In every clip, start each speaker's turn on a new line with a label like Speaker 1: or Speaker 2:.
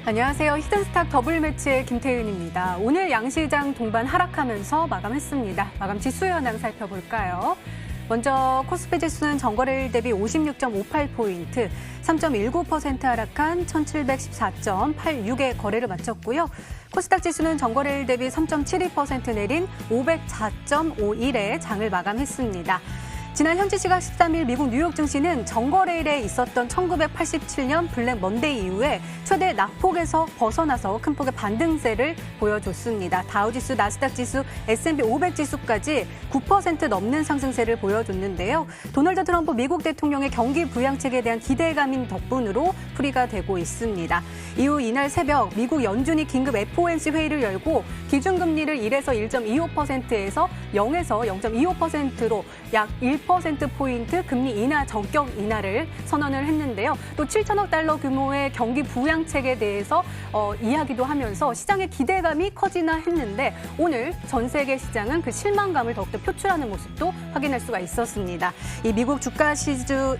Speaker 1: 안녕하세요. 히든스탁 더블 매치의 김태윤입니다. 오늘 양시장 동반 하락하면서 마감했습니다. 마감 지수 현황 살펴볼까요? 먼저 코스피 지수는 전거래일 대비 56.58포인트, 3.19% 하락한 1714.86의 거래를 마쳤고요. 코스닥 지수는 전거래일 대비 3.72% 내린 504.51의 장을 마감했습니다. 지난 현지 시각 13일 미국 뉴욕 증시는 전거래일에 있었던 1987년 블랙 먼데이 이후에 최대 낙폭에서 벗어나서 큰 폭의 반등세를 보여줬습니다. 다우지수, 나스닥 지수, S&P 500 지수까지 9% 넘는 상승세를 보여줬는데요. 도널드 트럼프 미국 대통령의 경기 부양책에 대한 기대감인 덕분으로 풀이가 되고 있습니다. 이후 이날 새벽 미국 연준이 긴급 FOMC 회의를 열고 기준금리를 1에서 1.25%에서 0에서 0.25%로 약 1%포인트 금리 인하, 전격 인하를 선언을 했는데요. 또 7천억 달러 규모의 경기 부양책에 대해서 이야기도 하면서 시장의 기대감이 커지나 했는데 오늘 전 세계 시장은 그 실망감을 더욱더 표출하는 모습도 확인할 수가 있었습니다. 이 미국 주가 지수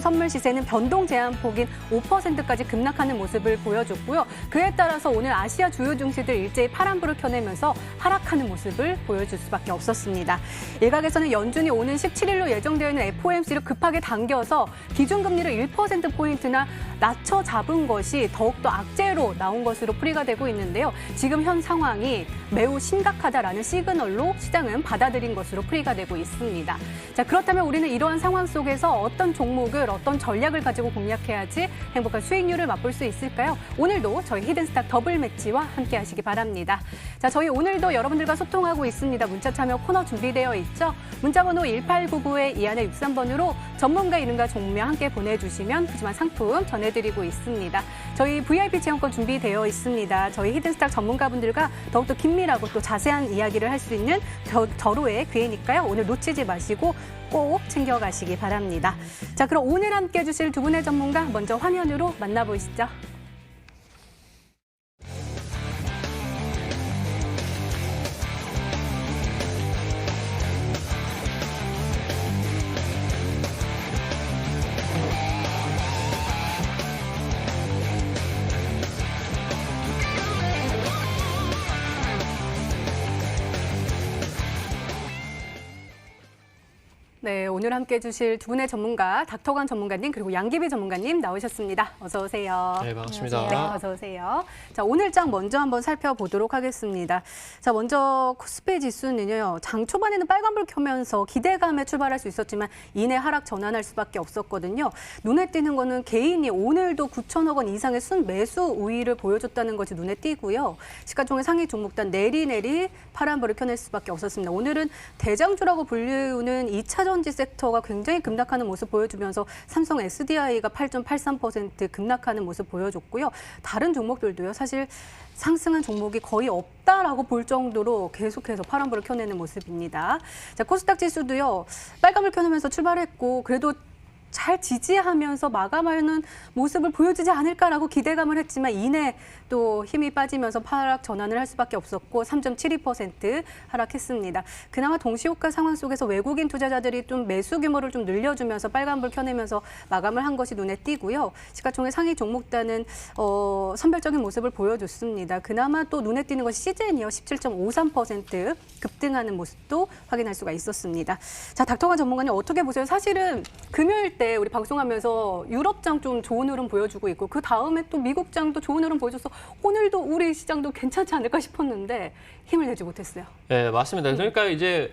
Speaker 1: 선물 시세는 변동 제한폭인 5%까지 급락하는 모습을 보여줬고요. 그에 따라서 오늘 아시아 주요 증시들 일제히 파란불을 켜내면서 하락하는 모습을 보여줄 수밖에 없었습니다. 일각에서는 연준이 오는 17일로 예정되어 있는 FOMC를 급하게 당겨서 기준금리를 1%포인트나 낮춰 잡은 것이 더욱더 악재로 나온 것으로 풀이가 되고 있는데요. 지금 현 상황이 매우 심각하다라는 시그널로 시장은 받아들인 것으로 풀이가 되고 있습니다. 자, 그렇다면 우리는 이러한 상황 속에서 어떤 종목을, 어떤 전략을 가지고 공략해야지 행복한 수익률을 맛볼 수 있을까요? 오늘도 저희 히든스탁 더블 매치와 함께 하시기 바랍니다. 자, 저희 오늘도 여러분들과 소통하고 있습니다. 문자 참여 코너 준비되어 있죠? 문자번호 1899-2163번으로 전문가 이름과 종명 함께 보내주시면 푸짐한 상품 전해드리고 있습니다. 저희 VIP 체험권 준비되어 있습니다. 저희 히든스탁 전문가분들과 더욱더 긴밀하고 또 자세한 이야기를 할 수 있는 절호의 기회니까요. 오늘 놓치지 마시고 꼭 챙겨가시기 바랍니다. 자, 그럼 오늘 함께 해주실 두 분의 전문가 먼저 화면으로 만나보시죠. 네, 오늘 함께 해주실 두 분의 전문가, 닥터관 전문가님 그리고 양기비 전문가님 나오셨습니다. 어서 오세요.
Speaker 2: 네, 반갑습니다.
Speaker 1: 네, 어서 오세요. 자, 오늘 장 먼저 한번 살펴보도록 하겠습니다. 자, 먼저 코스피 지수는요, 장 초반에는 빨간불 켜면서 기대감에 출발할 수 있었지만 이내 하락 전환할 수밖에 없었거든요. 눈에 띄는 거는 개인이 오늘도 9천억 원 이상의 순매수 우위를 보여줬다는 것이 눈에 띄고요. 시가총액 상위 종목단 내리 파란불을 켜낼 수밖에 없었습니다. 오늘은 대장주라고 불리우는 2차 전지 섹터가 굉장히 급락하는 모습 보여주면서 삼성 SDI가 8.83% 급락하는 모습 보여줬고요. 다른 종목들도요. 사실 상승한 종목이 거의 없다라고 볼 정도로 계속해서 파란불을 켜내는 모습입니다. 자, 코스닥 지수도요. 빨간불 켜내면서 출발했고 그래도 잘 지지하면서 마감하는 모습을 보여주지 않을까라고 기대감을 했지만 이내 또 힘이 빠지면서 하락 전환을 할 수밖에 없었고 3.72% 하락했습니다. 그나마 동시효과 상황 속에서 외국인 투자자들이 좀 매수 규모를 좀 늘려주면서 빨간불 켜내면서 마감을 한 것이 눈에 띄고요. 시가총액 상위 종목단은 선별적인 모습을 보여줬습니다. 그나마 또 눈에 띄는 것이 CJN이요. 17.53% 급등하는 모습도 확인할 수가 있었습니다. 자, 닥터관 전문가님 어떻게 보세요? 사실은 금요일 때 우리 방송하면서 유럽장 좀 좋은 흐름 보여주고 있고 그 다음에 또 미국장도 좋은 흐름 보여줘서 오늘도 우리 시장도 괜찮지 않을까 싶었는데 힘을 내지 못했어요.
Speaker 2: 네, 맞습니다. 그러니까 이제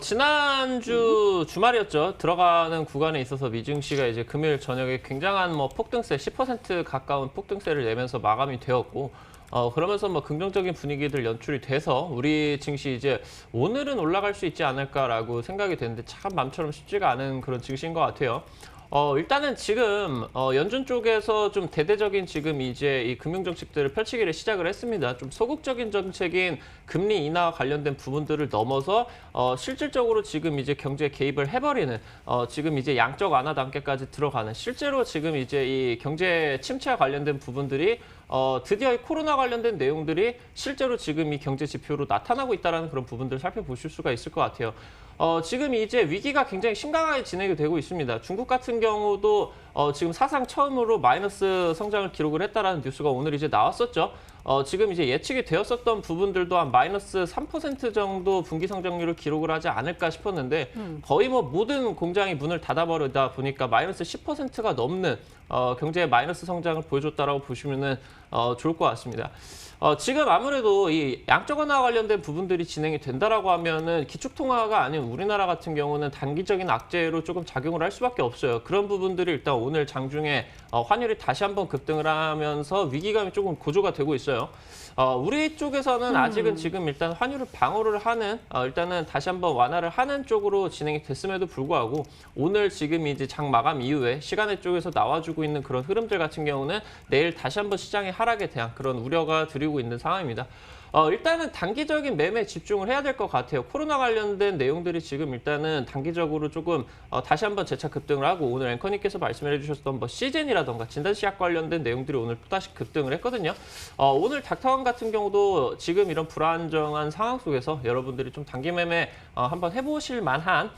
Speaker 2: 지난주 주말이었죠. 들어가는 구간에 있어서 미증시가 이제 금요일 저녁에 굉장한 폭등세 10% 가까운 폭등세를 내면서 마감이 되었고 그러면서 긍정적인 분위기들 연출이 돼서 우리 증시 이제 오늘은 올라갈 수 있지 않을까라고 생각이 됐는데 참 마음처럼 쉽지가 않은 그런 증시인 것 같아요. 일단은 지금 연준 쪽에서 좀 대대적인 지금 이제 이 금융 정책들을 펼치기를 시작을 했습니다. 좀 소극적인 정책인 금리 인하와 관련된 부분들을 넘어서 실질적으로 지금 이제 경제에 개입을 해버리는 지금 이제 양적 완화 단계까지 들어가는 실제로 지금 이제 이 경제 침체와 관련된 부분들이 드디어 이 코로나 관련된 내용들이 실제로 지금 이 경제 지표로 나타나고 있다는 그런 부분들을 살펴보실 수가 있을 것 같아요. 지금 이제 위기가 굉장히 심각하게 진행이 되고 있습니다. 중국 같은 경우도 지금 사상 처음으로 마이너스 성장을 기록을 했다라는 뉴스가 오늘 이제 나왔었죠. 지금 이제 예측이 되었었던 부분들도 한 마이너스 3% 정도 분기 성장률을 기록을 하지 않을까 싶었는데 거의 뭐 모든 공장이 문을 닫아버리다 보니까 마이너스 10%가 넘는 경제의 마이너스 성장을 보여줬다라고 보시면은 좋을 것 같습니다. 지금 아무래도 이 양적 완화와 관련된 부분들이 진행이 된다라고 하면은 기축통화가 아닌 우리나라 같은 경우는 단기적인 악재로 조금 작용을 할 수밖에 없어요. 그런 부분들이 일단 오늘 장중에 환율이 다시 한번 급등을 하면서 위기감이 조금 고조가 되고 있어요. 우리 쪽에서는 아직은 지금 일단 환율을 방어를 하는 일단은 다시 한번 완화를 하는 쪽으로 진행이 됐음에도 불구하고 오늘 지금 이제 장 마감 이후에 시간의 쪽에서 나와주고 있는 그런 흐름들 같은 경우는 내일 다시 한번 시장의 하락에 대한 그런 우려가 드리고 있는 상황입니다. 일단은 단기적인 매매에 집중을 해야 될 것 같아요. 코로나 관련된 내용들이 지금 일단은 단기적으로 조금 다시 한번 재차 급등을 하고 오늘 앵커님께서 말씀해 주셨던 뭐 시젠이라던가 진단시약 관련된 내용들이 오늘 또다시 급등을 했거든요. 오늘 닥터원 같은 경우도 지금 이런 불안정한 상황 속에서 여러분들이 좀 단기 매매 한번 해보실 만한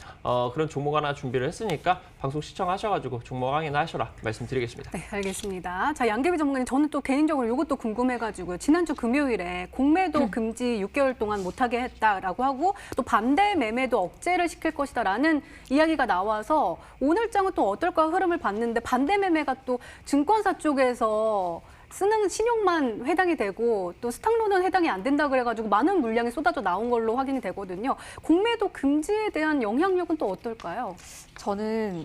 Speaker 2: 그런 종목 하나 준비를 했으니까 방송 시청하셔가지고 종목 확인하셔라 말씀드리겠습니다.
Speaker 1: 네, 알겠습니다. 자, 양계비 전문가님, 저는 또 개인적으로 이것도 궁금해가지고 지난주 금요일에 공매도 금지 6개월 동안 못하게 했다라고 하고 또 반대 매매도 억제를 시킬 것이다라는 이야기가 나와서 오늘 장은 또 어떨까 흐름을 봤는데 반대 매매가 또 증권사 쪽에서 쓰는 신용만 해당이 되고 또 스탁론은 해당이 안 된다 그래가지고 많은 물량이 쏟아져 나온 걸로 확인이 되거든요. 공매도 금지에 대한 영향력은 또 어떨까요?
Speaker 3: 저는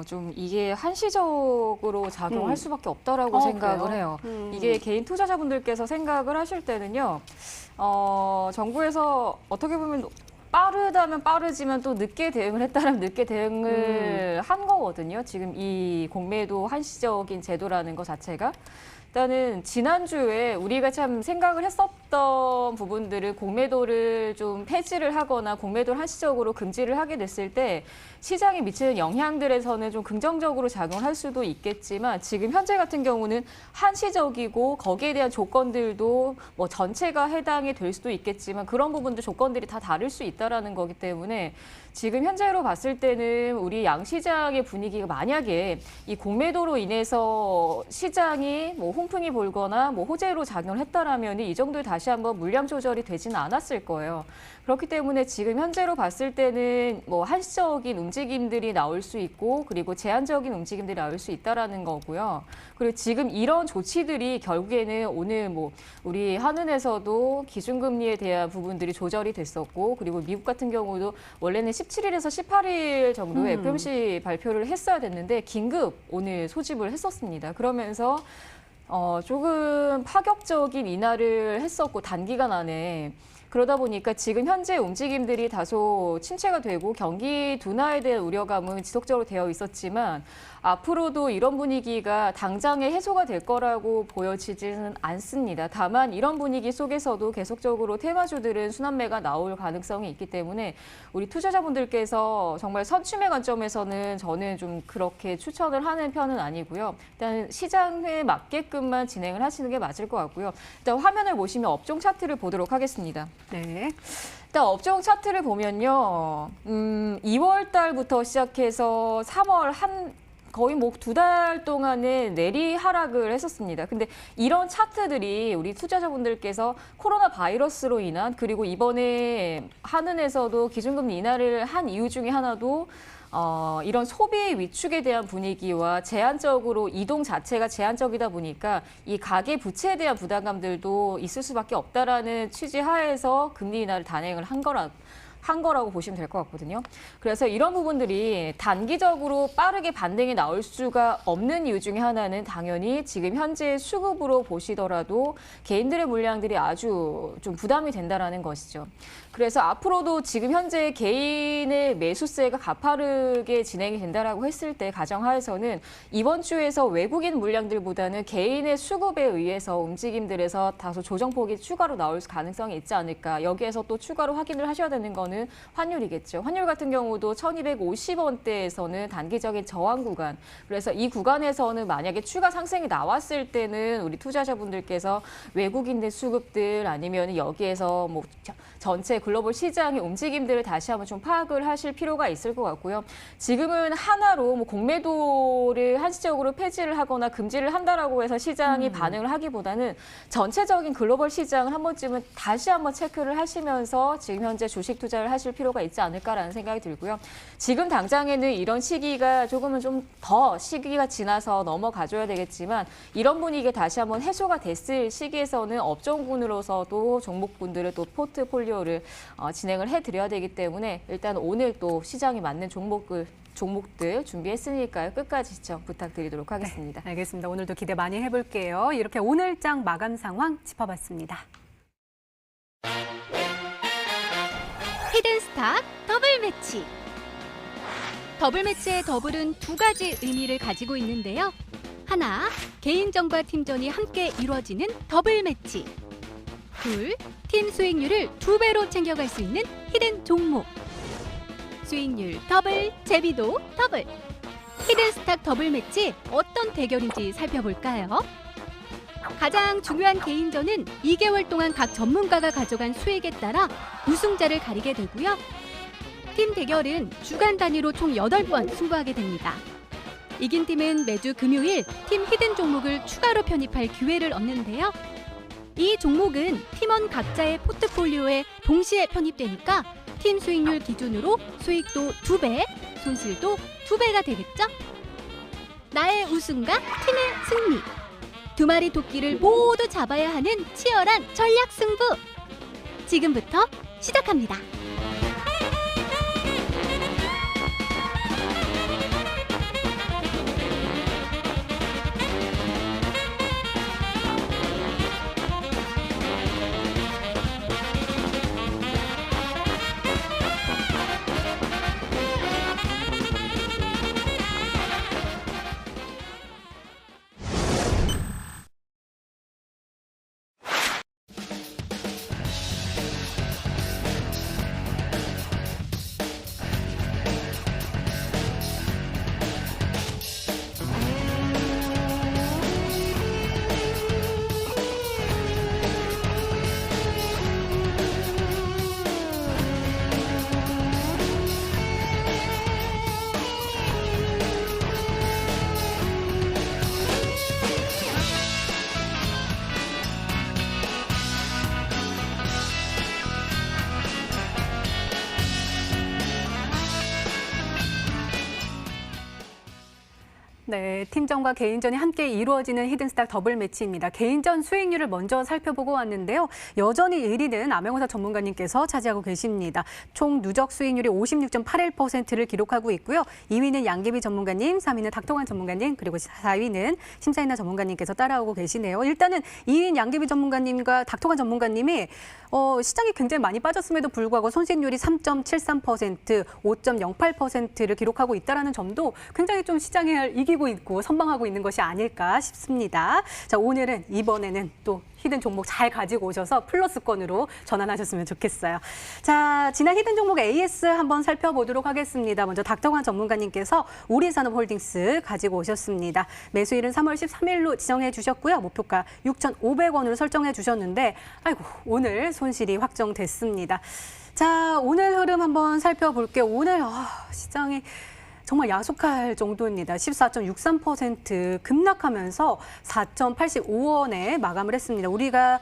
Speaker 3: 좀 이게 한시적으로 작용할 수밖에 없다라고 생각을 해요. 이게 개인 투자자분들께서 생각을 하실 때는요. 정부에서 어떻게 보면 빠르다면 빠르지만 또 늦게 대응을 했다면 늦게 대응을 한 거거든요. 지금 이 공매도 한시적인 제도라는 것 자체가. 일단은 지난주에 우리가 참 생각을 했었던 부분들을 공매도를 좀 폐지를 하거나 공매도를 한시적으로 금지를 하게 됐을 때 시장에 미치는 영향들에서는 좀 긍정적으로 작용할 수도 있겠지만 지금 현재 같은 경우는 한시적이고 거기에 대한 조건들도 뭐 전체가 해당이 될 수도 있겠지만 그런 부분도 조건들이 다 다를 수 있다라는 거기 때문에 지금 현재로 봤을 때는 우리 양시장의 분위기가 만약에 이 공매도로 인해서 시장이 뭐 홍풍이 불거나 뭐 호재로 작용을 했다라면 이 정도에 다시 한번 물량 조절이 되지는 않았을 거예요. 그렇기 때문에 지금 현재로 봤을 때는 뭐 한시적인 움직임들이 나올 수 있고 그리고 제한적인 움직임들이 나올 수 있다라는 거고요. 그리고 지금 이런 조치들이 결국에는 오늘 뭐 우리 한은에서도 기준금리에 대한 부분들이 조절이 됐었고 그리고 미국 같은 경우도 원래는 17일에서 18일 정도에 FOMC 발표를 했어야 됐는데 긴급 오늘 소집을 했었습니다. 그러면서 조금 파격적인 인하를 했었고 단기간 안에 그러다 보니까 지금 현재 움직임들이 다소 침체가 되고 경기 둔화에 대한 우려감은 지속적으로 되어 있었지만 앞으로도 이런 분위기가 당장에 해소가 될 거라고 보여지지는 않습니다. 다만 이런 분위기 속에서도 계속적으로 테마주들은 순환매가 나올 가능성이 있기 때문에 우리 투자자분들께서 정말 선취매 관점에서는 저는 좀 그렇게 추천을 하는 편은 아니고요. 일단 시장에 맞게끔만 진행을 하시는 게 맞을 것 같고요. 일단 화면을 보시면 업종 차트를 보도록 하겠습니다.
Speaker 1: 네.
Speaker 3: 일단 업종 차트를 보면요. 2월 달부터 시작해서 3월 거의 뭐 2달 동안에 내리 하락을 했었습니다. 근데 이런 차트들이 우리 투자자분들께서 코로나 바이러스로 인한 그리고 이번에 한은에서도 기준금리 인하를 한 이유 중에 하나도 이런 소비 위축에 대한 분위기와 제한적으로 이동 자체가 제한적이다 보니까 이 가계 부채에 대한 부담감들도 있을 수밖에 없다라는 취지 하에서 금리 인하를 단행을 한 거라고 보시면 될 것 같거든요. 그래서 이런 부분들이 단기적으로 빠르게 반등이 나올 수가 없는 이유 중에 하나는 당연히 지금 현재 수급으로 보시더라도 개인들의 물량들이 아주 좀 부담이 된다라는 것이죠. 그래서 앞으로도 지금 현재 개인의 매수세가 가파르게 진행이 된다라고 했을 때 가정하에서는 이번 주에서 외국인 물량들보다는 개인의 수급에 의해서 움직임들에서 다소 조정폭이 추가로 나올 가능성이 있지 않을까. 여기에서 또 추가로 확인을 하셔야 되는 거는 거는 환율이겠죠. 환율 같은 경우도 1250원대에서는 단기적인 저항 구간. 그래서 이 구간에서는 만약에 추가 상승이 나왔을 때는 우리 투자자분들께서 외국인들 수급들 아니면 여기에서 뭐 전체 글로벌 시장의 움직임들을 다시 한번 좀 파악을 하실 필요가 있을 것 같고요. 지금은 하나로 뭐 공매도를 한시적으로 폐지를 하거나 금지를 한다라고 해서 시장이 반응을 하기보다는 전체적인 글로벌 시장을 한 번쯤은 다시 한번 체크를 하시면서 지금 현재 주식 투자를 하실 필요가 있지 않을까라는 생각이 들고요. 지금 당장에는 이런 시기가 조금은 좀 더 시기가 지나서 넘어가줘야 되겠지만 이런 분위기에 다시 한번 해소가 됐을 시기에서는 업종군으로서도 종목분들을 또 포트폴리오를 진행을 해드려야 되기 때문에 일단 오늘 또 시장에 맞는 종목들 준비했으니까요. 끝까지 시청 부탁드리도록 하겠습니다.
Speaker 1: 네, 알겠습니다. 오늘도 기대 많이 해볼게요. 이렇게 오늘장 마감 상황 짚어봤습니다.
Speaker 4: 히든스탁 더블 매치. 더블 매치의 더블은 두 가지 의미를 가지고 있는데요. 하나, 개인전과 팀전이 함께 이루어지는 더블 매치. 둘, 팀 수익률을 2배로 챙겨갈 수 있는 히든 종목. 수익률 더블, 재미도 더블. 히든스탁 더블 매치 어떤 대결인지 살펴볼까요? 가장 중요한 개인전은 2개월 동안 각 전문가가 가져간 수익에 따라 우승자를 가리게 되고요. 팀 대결은 주간 단위로 총 8번 승부하게 됩니다. 이긴 팀은 매주 금요일 팀 히든 종목을 추가로 편입할 기회를 얻는데요. 이 종목은 팀원 각자의 포트폴리오에 동시에 편입되니까 팀 수익률 기준으로 수익도 2배, 손실도 2배가 되겠죠? 나의 우승과 팀의 승리. 두 마리 토끼를 모두 잡아야 하는 치열한 전략 승부. 지금부터 시작합니다.
Speaker 1: 네, 팀전과 개인전이 함께 이루어지는 히든스탁 더블 매치입니다. 개인전 수익률을 먼저 살펴보고 왔는데요. 여전히 1위는 암행어사 전문가님께서 차지하고 계십니다. 총 누적 수익률이 56.81%를 기록하고 있고요. 2위는 양계비 전문가님, 3위는 닥터관 전문가님, 그리고 4위는 심사인나 전문가님께서 따라오고 계시네요. 일단은 2위인 양계비 전문가님과 닥터관 전문가님이 시장이 굉장히 많이 빠졌음에도 불구하고 손실률이 3.73%, 5.08%를 기록하고 있다는 점도 굉장히 좀 시장에 이기고 있고 선방하고 있는 것이 아닐까 싶습니다. 자, 오늘은 이번에는 또 히든 종목 잘 가지고 오셔서 플러스권으로 전환하셨으면 좋겠어요. 자, 지난 히든 종목 AS 한번 살펴보도록 하겠습니다. 먼저 닥터관 전문가님께서 우리산업홀딩스 가지고 오셨습니다. 매수일은 3월 13일로 지정해 주셨고요. 목표가 6,500원으로 설정해 주셨는데 아이고, 오늘 손실이 확정됐습니다. 자, 오늘 흐름 한번 살펴볼게요. 오늘 시장이 정말 야속할 정도입니다. 14.63% 급락하면서 4.85원에 마감을 했습니다. 우리가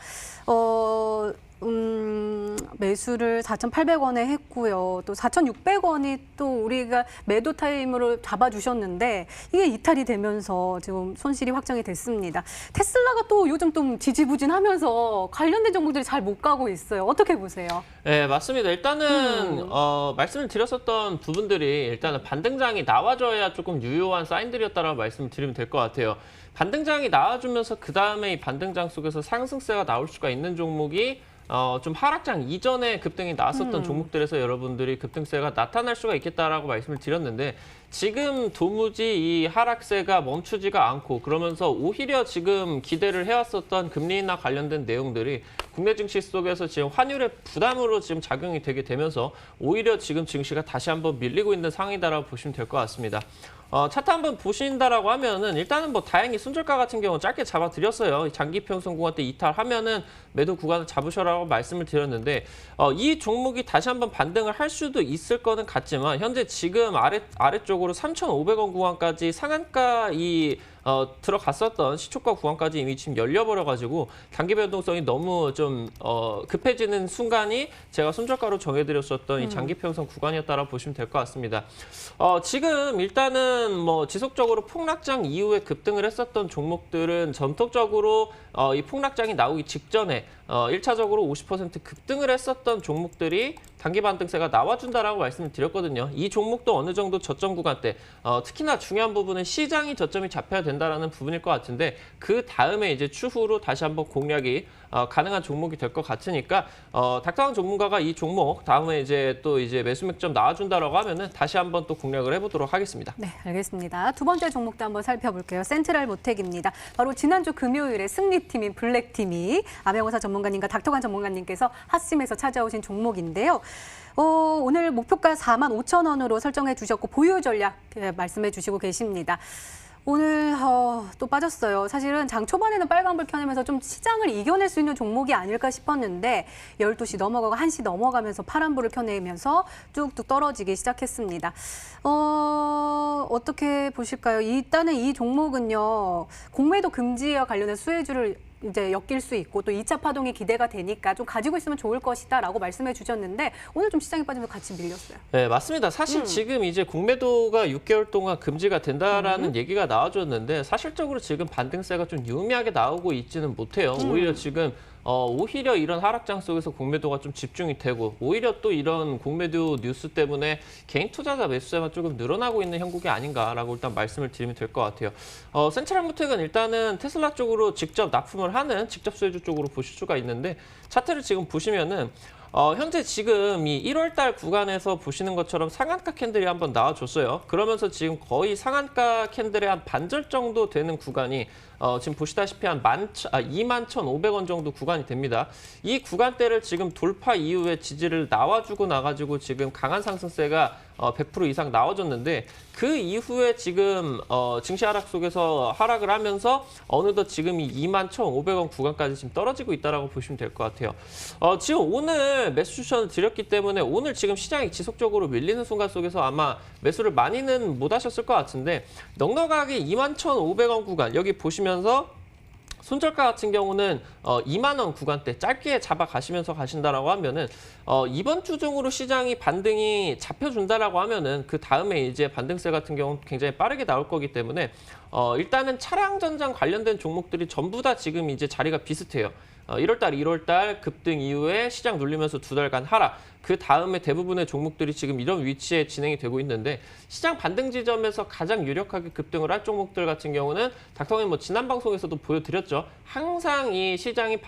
Speaker 1: 매수를 4,800원에 했고요. 또 4,600원이 또 우리가 매도 타임으로 잡아주셨는데 이게 이탈이 되면서 지금 손실이 확정이 됐습니다. 테슬라가 또 요즘 좀 지지부진하면서 관련된 종목들이 잘 못 가고 있어요. 어떻게 보세요?
Speaker 2: 네, 맞습니다. 일단은 말씀을 드렸었던 부분들이 일단은 반등장이 나와줘야 조금 유효한 사인들이었다라고 말씀을 드리면 될 것 같아요. 반등장이 나와주면서 그 다음에 이 반등장 속에서 상승세가 나올 수가 있는 종목이 좀 하락장 이전에 급등이 나왔었던 종목들에서 여러분들이 급등세가 나타날 수가 있겠다라고 말씀을 드렸는데 지금 도무지 이 하락세가 멈추지가 않고 그러면서 오히려 지금 기대를 해왔었던 금리 인하 관련된 내용들이 국내 증시 속에서 지금 환율의 부담으로 지금 작용이 되게 되면서 오히려 지금 증시가 다시 한번 밀리고 있는 상황이다라고 보시면 될 것 같습니다. 차트 한번 보신다라고 하면은 일단은 뭐 다행히 손절가 같은 경우는 짧게 잡아드렸어요. 장기 평선 구간 때 이탈하면은 매도 구간을 잡으셔라고 말씀을 드렸는데 이 종목이 다시 한번 반등을 할 수도 있을 거는 같지만 현재 지금 아래쪽으로 3,500원 구간까지 상한가 들어갔었던 시초가 구간까지 이미 지금 열려버려가지고 단기 변동성이 너무 좀 급해지는 순간이 제가 손절가로 정해드렸었던 이 장기 평선 구간이었다라고 보시면 될 것 같습니다. 지금 일단은 뭐 지속적으로 폭락장 이후에 급등을 했었던 종목들은 전통적으로 이 폭락장이 나오기 직전에 1차적으로 50% 급등을 했었던 종목들이 단기 반등세가 나와준다라고 말씀을 드렸거든요. 이 종목도 어느 정도 저점 구간 때 특히나 중요한 부분은 시장이 저점이 잡혀야 된다라는 부분일 것 같은데 그 다음에 이제 추후로 다시 한번 공략이 가능한 종목이 될 것 같으니까 닥터왕 전문가가 이 종목 다음에 이제 또 매수 맥점 나와준다라고 하면은 다시 한번 또 공략을 해보도록 하겠습니다.
Speaker 1: 네, 알겠습니다. 두 번째 종목도 한번 살펴볼게요. 센트럴 모텍입니다. 바로 지난주 금요일에 승리팀인 블랙팀이 암행어사 전문가님과 닥터관 전문가님께서 핫심에서 찾아오신 종목인데요. 오늘 목표가 45,000원으로 설정해 주셨고 보유 전략 말씀해 주시고 계십니다. 오늘 또 빠졌어요. 사실은 장 초반에는 빨간불 켜내면서 좀 시장을 이겨낼 수 있는 종목이 아닐까 싶었는데 12시 넘어가고 1시 넘어가면서 파란불을 켜내면서 뚝뚝 떨어지기 시작했습니다. 어떻게 보실까요? 일단은 이 종목은요. 공매도 금지와 관련된 수혜주를 이제 엮일 수 있고 또 2차 파동이 기대가 되니까 좀 가지고 있으면 좋을 것이다라고 말씀해 주셨는데 오늘 좀 시장에 빠지면서 같이 밀렸어요.
Speaker 2: 네, 맞습니다. 사실 지금 이제 공매도가 6개월 동안 금지가 된다라는 얘기가 나와줬는데 사실적으로 지금 반등세가 좀 유의미하게 나오고 있지는 못해요. 오히려 지금 오히려 이런 하락장 속에서 공매도가 좀 집중이 되고 오히려 또 이런 공매도 뉴스 때문에 개인 투자자 매수세가 조금 늘어나고 있는 형국이 아닌가라고 일단 말씀을 드리면 될 것 같아요. 센트럴 모텍은 일단은 테슬라 쪽으로 직접 납품을 하는 직접 수혜주 쪽으로 보실 수가 있는데 차트를 지금 보시면은 현재 지금 이 1월달 구간에서 보시는 것처럼 상한가 캔들이 한번 나와줬어요. 그러면서 지금 거의 상한가 캔들의 한 반절 정도 되는 구간이 지금 보시다시피 한 21,500원 정도 구간이 됩니다. 이 구간대를 지금 돌파 이후에 지지를 나와주고 나가지고 지금 강한 상승세가 100% 이상 나와줬는데 그 이후에 지금 증시 하락 속에서 하락을 하면서 어느덧 지금 이 21,500원 구간까지 지금 떨어지고 있다라고 보시면 될 것 같아요. 지금 오늘 매수 추천을 드렸기 때문에 오늘 지금 시장이 지속적으로 밀리는 순간 속에서 아마 매수를 많이는 못 하셨을 것 같은데 넉넉하게 21,500원 구간 여기 보시면서 손절가 같은 경우는 2만 원 구간대 짧게 잡아가시면서 가신다라고 하면은 이번 주 중으로 시장이 반등이 잡혀준다라고 하면은 그 다음에 이제 반등세 같은 경우는 굉장히 빠르게 나올 거기 때문에 일단은 차량 전장 관련된 종목들이 전부 다 지금 이제 자리가 비슷해요. 1월달, 2월달 급등 이후에 시장 눌리면서 2달간 하락. 그 다음에 대부분의 종목들이 지금 이런 위치에 진행이 되고 있는데 시장 반등 지점에서 가장 유력하게 급등을 할 종목들 같은 경우는 닥터님 뭐 지난 방송에서도 보여드렸죠. 항상 이 시장이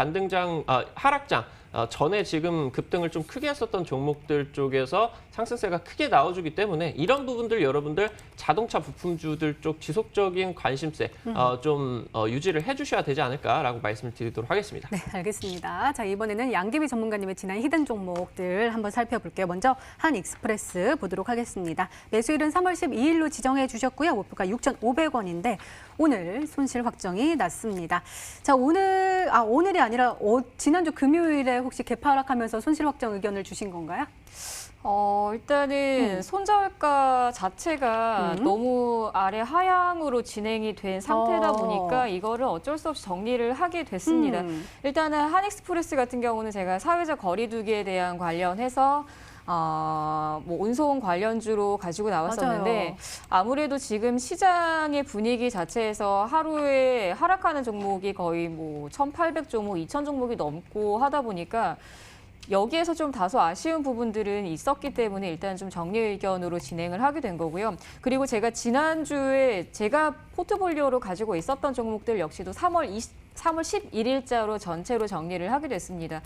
Speaker 2: 하락장 전에 지금 급등을 좀 크게 했었던 종목들 쪽에서 상승세가 크게 나와주기 때문에 이런 부분들 여러분들 자동차 부품주들 쪽 지속적인 관심세 좀 유지를 해주셔야 되지 않을까라고 말씀을 드리도록 하겠습니다.
Speaker 1: 네, 알겠습니다. 자, 이번에는 양기비 전문가님의 지난 히든 종목들 한번 살펴볼게요. 먼저 한익스프레스 보도록 하겠습니다. 매수일은 3월 12일로 지정해 주셨고요. 목표가 6,500원인데 오늘 손실 확정이 났습니다. 자, 오늘이 아니라 지난주 금요일에 혹시 개파 하락하면서 손실 확정 의견을 주신 건가요?
Speaker 3: 일단은 손절가 자체가 너무 아래 하향으로 진행이 된 상태다 보니까 이거를 어쩔 수 없이 정리를 하게 됐습니다. 일단은 한익스프레스 같은 경우는 제가 사회적 거리두기에 대한 관련해서 뭐 운송 관련주로 가지고 나왔었는데
Speaker 1: 맞아요.
Speaker 3: 아무래도 지금 시장의 분위기 자체에서 하루에 하락하는 종목이 거의 뭐 1,800 종목, 2,000 종목이 넘고 하다 보니까 여기에서 좀 다소 아쉬운 부분들은 있었기 때문에 일단 좀 정리 의견으로 진행을 하게 된 거고요. 그리고 제가 지난주에 제가 포트폴리오로 가지고 있었던 종목들 역시도 3월 3월 11일자로 전체로 정리를 하게 됐습니다.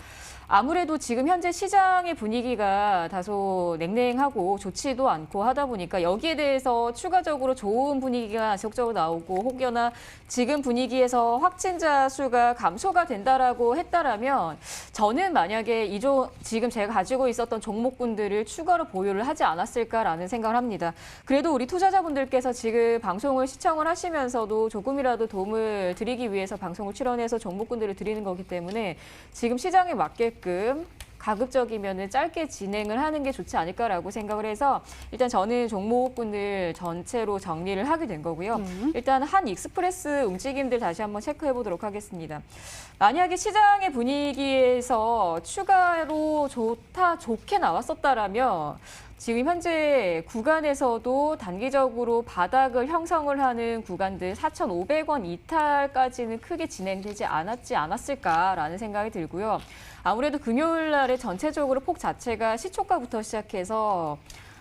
Speaker 3: 아무래도 지금 현재 시장의 분위기가 다소 냉랭하고 좋지도 않고 하다 보니까 여기에 대해서 추가적으로 좋은 분위기가 지속적으로 나오고 혹여나 지금 분위기에서 확진자 수가 감소가 된다라고 했다라면 저는 만약에 지금 제가 가지고 있었던 종목군들을 추가로 보유를 하지 않았을까라는 생각을 합니다. 그래도 우리 투자자분들께서 지금 방송을 시청을 하시면서도 조금이라도 도움을 드리기 위해서 방송을 출연해서 종목군들을 드리는 거기 때문에 지금 시장에 맞게끔 가급적이면 짧게 진행을 하는 게 좋지 않을까라고 생각을 해서 일단 저는 종목군들 전체로 정리를 하게 된 거고요. 일단 한 익스프레스 움직임들 다시 한번 체크해 보도록 하겠습니다. 만약에 시장의 분위기에서 추가로 좋게 나왔었다라면 지금 현재 구간에서도 단기적으로 바닥을 형성을 하는 구간들 4,500원 이탈까지는 크게 진행되지 않았을까라는 생각이 들고요. 아무래도 금요일 날에 전체적으로 폭 자체가 시초가부터 시작해서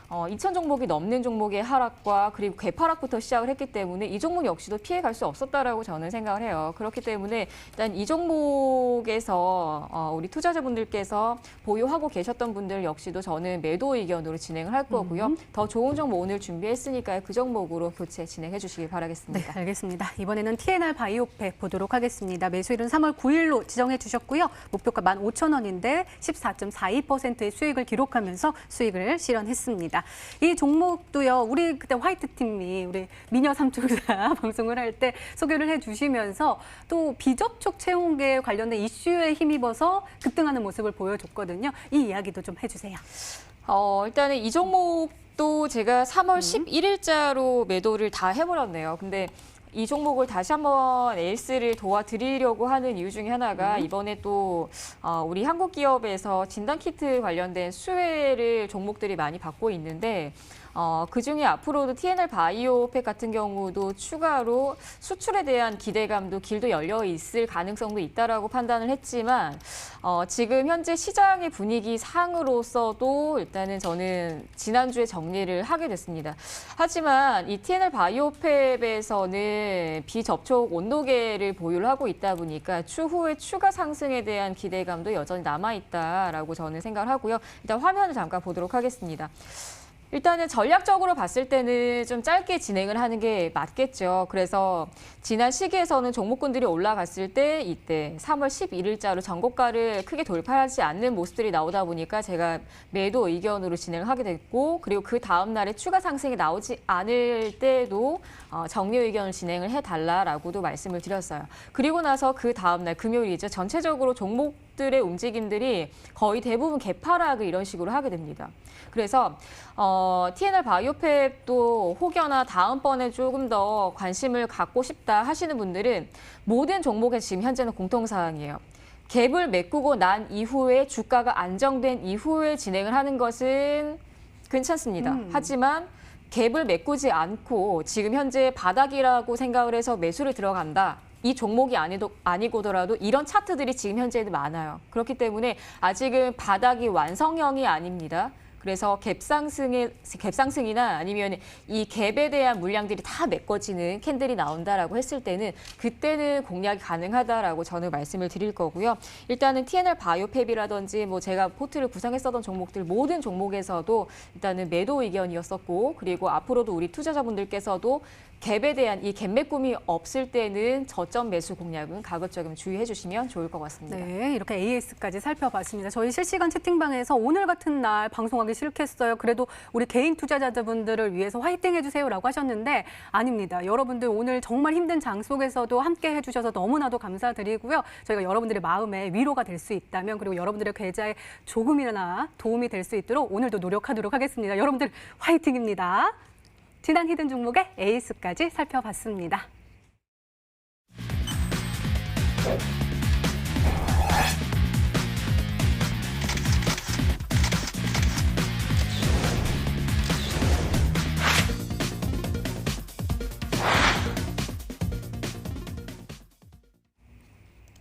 Speaker 3: 2천 종목이 넘는 종목의 하락과 그리고 개파락부터 시작을 했기 때문에 이 종목 역시도 피해갈 수 없었다라고 저는 생각을 해요. 그렇기 때문에 일단 이 종목에서 우리 투자자분들께서 보유하고 계셨던 분들 역시도 저는 매도 의견으로 진행을 할 거고요. 더 좋은 종목 오늘 준비했으니까요. 그 종목으로 교체 진행해 주시기 바라겠습니다.
Speaker 1: 네, 알겠습니다. 이번에는 TNR 바이오팩 보도록 하겠습니다. 매수일은 3월 9일로 지정해 주셨고요. 목표가 15,000원인데 14.42%의 수익을 기록하면서 수익을 실현했습니다. 이 종목도요. 우리 그때 화이트팀이 우리 미녀 삼총사 방송을 할 때 소개를 해주시면서 또 비접촉 채용계 관련된 이슈에 힘입어서 급등하는 모습을 보여줬거든요. 이 이야기도 좀 해주세요.
Speaker 3: 일단은 이 종목도 제가 3월 11일자로 매도를 다 해버렸네요. 근데 이 종목을 다시 한번 에이스를 도와드리려고 하는 이유 중에 하나가 이번에 또 우리 한국 기업에서 진단키트 관련된 수혜를 종목들이 많이 받고 있는데 그중에 앞으로도 TNR 바이오팩 같은 경우도 추가로 수출에 대한 기대감도 길도 열려 있을 가능성도 있다라고 판단을 했지만 지금 현재 시장의 분위기 상으로서도 일단은 저는 지난주에 정리를 하게 됐습니다. 하지만 이 TNR 바이오팩에서는 비접촉 온도계를 보유를 하고 있다 보니까 추후에 추가 상승에 대한 기대감도 여전히 남아있다라고 저는 생각을 하고요. 일단 화면을 잠깐 보도록 하겠습니다. 일단은 전략적으로 봤을 때는 좀 짧게 진행을 하는 게 맞겠죠. 그래서 지난 시기에서는 종목군들이 올라갔을 때 이때 3월 11일자로 전고가를 크게 돌파하지 않는 모습들이 나오다 보니까 제가 매도 의견으로 진행을 하게 됐고 그리고 그 다음 날에 추가 상승이 나오지 않을 때도 정리 의견을 진행을 해달라라고도 말씀을 드렸어요. 그리고 나서 그 다음 날 금요일이죠. 전체적으로 종목들의 움직임들이 거의 대부분 개파락을 이런 식으로 하게 됩니다. 그래서 TNR 바이오팩도 혹여나 다음번에 조금 더 관심을 갖고 싶다 하시는 분들은 모든 종목에 지금 현재는 공통사항이에요. 갭을 메꾸고 난 이후에 주가가 안정된 이후에 진행을 하는 것은 괜찮습니다. 하지만 갭을 메꾸지 않고 지금 현재 바닥이라고 생각을 해서 매수를 들어간다. 이 종목이 아니고더라도 이런 차트들이 지금 현재는 많아요. 그렇기 때문에 아직은 바닥이 완성형이 아닙니다. 그래서 갭상승이나 아니면 이 갭에 대한 물량들이 다 메꿔지는 캔들이 나온다라고 했을 때는 그때는 공략이 가능하다라고 저는 말씀을 드릴 거고요. 일단은 TNR 바이오팩이라든지 뭐 제가 포트를 구성했었던 종목들 모든 종목에서도 일단은 매도 의견이었었고 그리고 앞으로도 우리 투자자분들께서도 갭에 대한 이 갭 메꿈이 없을 때는 저점 매수 공략은 가급적이면 주의해 주시면 좋을 것 같습니다.
Speaker 1: 네, 이렇게 AS까지 살펴봤습니다. 저희 실시간 채팅방에서 오늘 같은 날 방송하기 싫겠어요. 그래도 우리 개인 투자자분들을 위해서 화이팅 해주세요라고 하셨는데 아닙니다. 여러분들 오늘 정말 힘든 장 속에서도 함께 해주셔서 너무나도 감사드리고요. 저희가 여러분들의 마음에 위로가 될 수 있다면 그리고 여러분들의 계좌에 조금이나 도움이 될 수 있도록 오늘도 노력하도록 하겠습니다. 여러분들 화이팅입니다. 지난 히든 종목의 에이스까지 살펴봤습니다.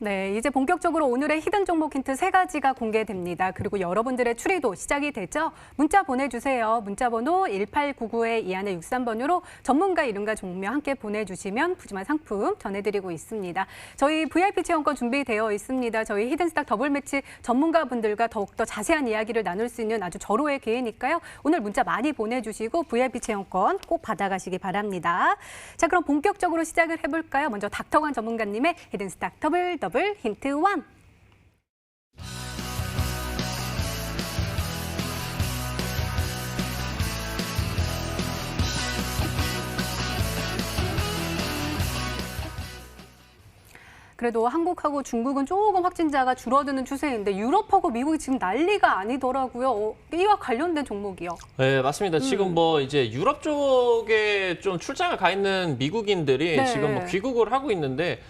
Speaker 1: 네, 이제 본격적으로 오늘의 히든 종목 힌트 3가지가 공개됩니다. 그리고 여러분들의 추리도 시작이 되죠. 문자 보내주세요. 문자 번호 1899-2163번으로 전문가 이름과 종명 함께 보내주시면 푸짐한 상품 전해드리고 있습니다. 저희 VIP 체험권 준비되어 있습니다. 저희 히든스탁 더블매치 전문가분들과 더욱더 자세한 이야기를 나눌 수 있는 아주 절호의 기회니까요. 오늘 문자 많이 보내주시고 VIP 체험권 꼭 받아가시기 바랍니다. 자, 그럼 본격적으로 시작을 해볼까요? 먼저 닥터관 전문가님의 히든스탁 더블 힌트 1. 그래도 한국하고 중국은 조금 확진자가 줄어드는 추세인데 유럽하고 미국이 지금 난리가 아니더라고요. 이와 관련된 종목이요.
Speaker 2: 네, 맞습니다. 지금 뭐 이제 유럽 쪽에 좀 출장을 가 있는 미국인들이
Speaker 1: 네.
Speaker 2: 지금 뭐 귀국을 하고 있는데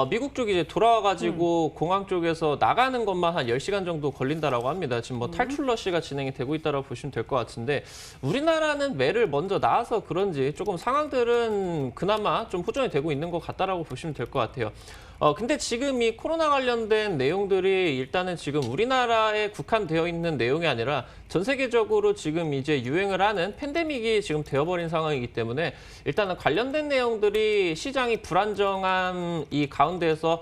Speaker 2: 미국 쪽이 이제 돌아와가지고 공항 쪽에서 나가는 것만 한 10시간 정도 걸린다라고 합니다. 지금 뭐 탈출 러시가 진행이 되고 있다고 보시면 될 것 같은데 우리나라는 매를 먼저 나와서 그런지 조금 상황들은 그나마 좀 호전이 되고 있는 것 같다라고 보시면 될 것 같아요. 근데 지금 이 코로나 관련된 내용들이 일단은 지금 우리나라에 국한되어 있는 내용이 아니라 전 세계적으로 지금 이제 유행을 하는 팬데믹이 지금 되어버린 상황이기 때문에 일단은 관련된 내용들이 시장이 불안정한 이 가운데에서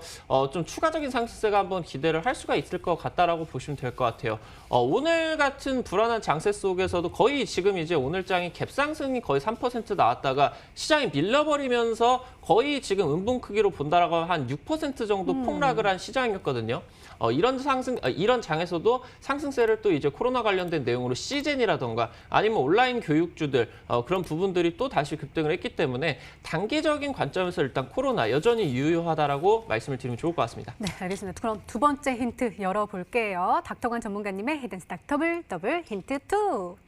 Speaker 2: 좀 추가적인 상승세가 한번 기대를 할 수가 있을 것 같다라고 보시면 될 것 같아요. 오늘 같은 불안한 장세 속에서도 거의 지금 이제 오늘장이 갭상승이 거의 3% 나왔다가 시장이 밀려버리면서 거의 지금 음분 크기로 본다라고 한 6% 정도 폭락을 한 시장이었거든요. 이런 장에서도 상승세를 또 이제 코로나 관련된 내용으로 시젠이라던가 아니면 온라인 교육주들 그런 부분들이 또 다시 급등을 했기 때문에 단기적인 관점에서 일단 코로나 여전히 유효하다라고 말씀을 드리면 좋을 것 같습니다.
Speaker 1: 네, 알겠습니다. 그럼 두 번째 힌트 열어볼게요. 닥터관 전문가님의 히든스탁 더블 힌트 2.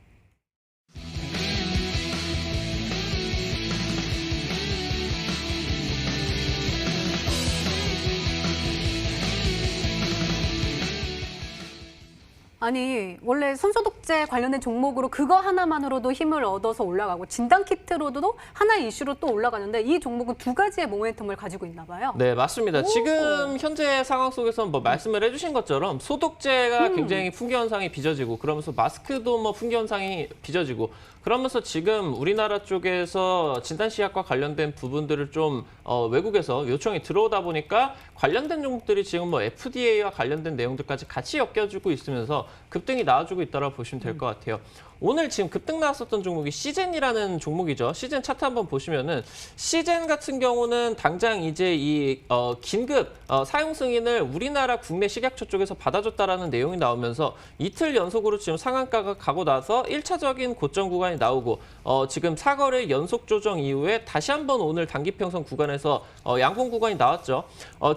Speaker 1: 아니, 원래 손소독제 관련된 종목으로 그거 하나만으로도 힘을 얻어서 올라가고 진단키트로도 하나의 이슈로 또 올라가는데 이 종목은 두 가지의 모멘텀을 가지고 있나 봐요.
Speaker 2: 네, 맞습니다. 지금 현재 상황 속에서 뭐 말씀을 해주신 것처럼 소독제가 굉장히 풍기 현상이 빚어지고 그러면서 마스크도 뭐 풍기 현상이 빚어지고 그러면서 지금 우리나라 쪽에서 진단시약과 관련된 부분들을 좀 외국에서 요청이 들어오다 보니까 관련된 종목들이 지금 뭐 FDA와 관련된 내용들까지 같이 엮여주고 있으면서 급등이 나와주고 있다고 보시면 될 것 같아요. 오늘 지금 급등 나왔었던 종목이 시젠이라는 종목이죠. 시젠 차트 한번 보시면은 시젠 같은 경우는 당장 이제 이 긴급 사용 승인을 우리나라 국내 식약처 쪽에서 받아줬다라는 내용이 나오면서 이틀 연속으로 지금 상한가가 가고 나서 1차적인 고점 구간이 나오고 지금 4거래 연속 조정 이후에 다시 한번 오늘 단기평선 구간에서 양봉 구간이 나왔죠.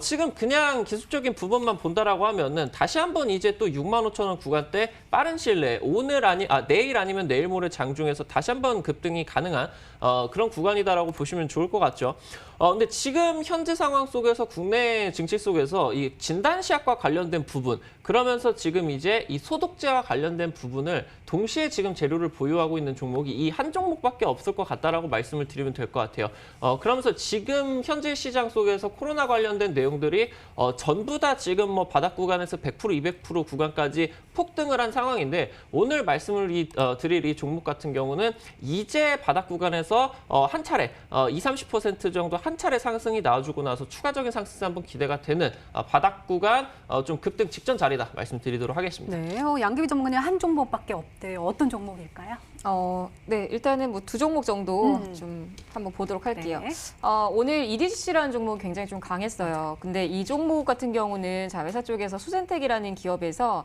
Speaker 2: 지금 그냥 기술적인 부분만 본다라고 하면은 다시 한번 이제 또 65,000원 구간대 빠른 시일 내에 내일 아니면 내일 모레 장중에서 다시 한번 급등이 가능한 그런 구간이다라고 보시면 좋을 것 같죠. 근데 지금 현재 상황 속에서 국내 증시 속에서 이 진단시약과 관련된 부분 그러면서 지금 이제 이 소독제와 관련된 부분을 동시에 지금 재료를 보유하고 있는 종목이 이 한 종목밖에 없을 것 같다라고 말씀을 드리면 될 것 같아요. 그러면서 지금 현재 시장 속에서 코로나 관련된 내용들이 전부 다 지금 뭐 바닥 구간에서 100%, 200% 구간까지 폭등을 한 상황인데 오늘 말씀을 드릴 이 종목 같은 경우는 이제 바닥 구간에서 한 차례 20-30% 정도 한 차례 상승이 나와주고 나서 추가적인 상승세 한번 기대가 되는 바닥 구간 좀 급등 직전 자리다 말씀드리도록 하겠습니다.
Speaker 1: 네, 양귀비 전문가님 한 종목밖에 없대요. 어떤 종목일까요?
Speaker 3: 네, 일단은 뭐 두 종목 정도 좀 한번 보도록 할게요.
Speaker 1: 네.
Speaker 3: 오늘 EDGC라는 종목이 굉장히 좀 강했어요. 근데 이 종목 같은 경우는 자회사 쪽에서 수센텍이라는 기업에서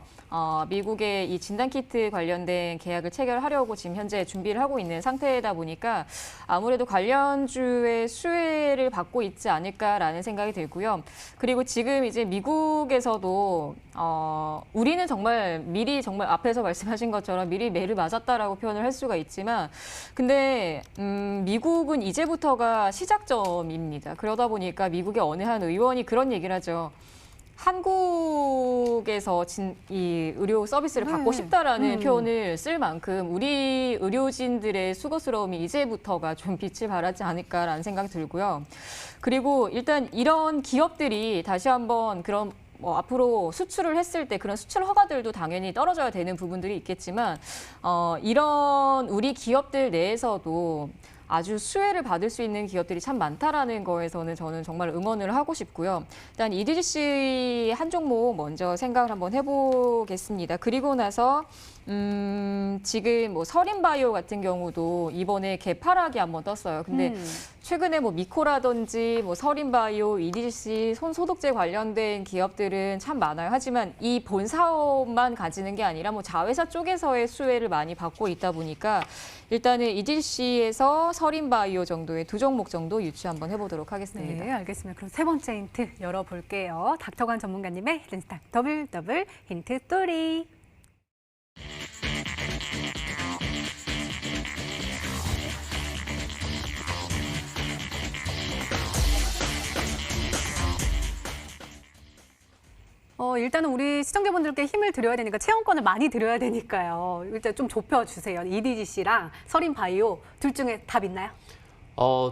Speaker 3: 미국의 이 진단키트 관련된 계약을 체결하려고 지금 현재 준비를 하고 있는 상태다 보니까 아무래도 관련주의 수혜를 받고 있지 않을까라는 생각이 들고요. 그리고 지금 이제 미국에서도 우리는 정말 미리 정말 앞에서 말씀하신 것처럼 미리 매를 맞았다라고 표현을 할 수가 있지만 근데 미국은 이제부터가 시작점입니다. 그러다 보니까 미국의 어느 한 의원이 그런 얘기를 하죠. 한국에서 이 의료 서비스를
Speaker 1: 네.
Speaker 3: 받고 싶다라는 표현을 쓸 만큼 우리 의료진들의 수고스러움이 이제부터가 좀 빛을 발하지 않을까라는 생각이 들고요. 그리고 일단 이런 기업들이 다시 한번 그런 뭐 앞으로 수출을 했을 때 그런 수출 허가들도 당연히 떨어져야 되는 부분들이 있겠지만 이런 우리 기업들 내에서도 아주 수혜를 받을 수 있는 기업들이 참 많다라는 거에서는 저는 정말 응원을 하고 싶고요. 일단 EDC 한 종목 먼저 생각을 한번 해보겠습니다. 그리고 나서 지금 뭐 서린바이오 같은 경우도 이번에 개파락이 한번 떴어요. 근데 최근에 뭐 미코라든지 뭐 서린바이오, EDC, 손소독제 관련된 기업들은 참 많아요. 하지만 이 본 사업만 가지는 게 아니라 뭐 자회사 쪽에서의 수혜를 많이 받고 있다 보니까 일단은 EDC에서 서린바이오 정도의 두 종목 정도 유치 한번 해보도록 하겠습니다.
Speaker 1: 네, 알겠습니다. 그럼 세 번째 힌트 열어볼게요. 닥터관 전문가님의 히든스탁 더블 힌트 스토리. 일단은 우리 시청자분들께 힘을 드려야 되니까 체험권을 많이 드려야 되니까요. 일단 좀 좁혀주세요. EDGC랑 서린바이오 둘 중에 답 있나요?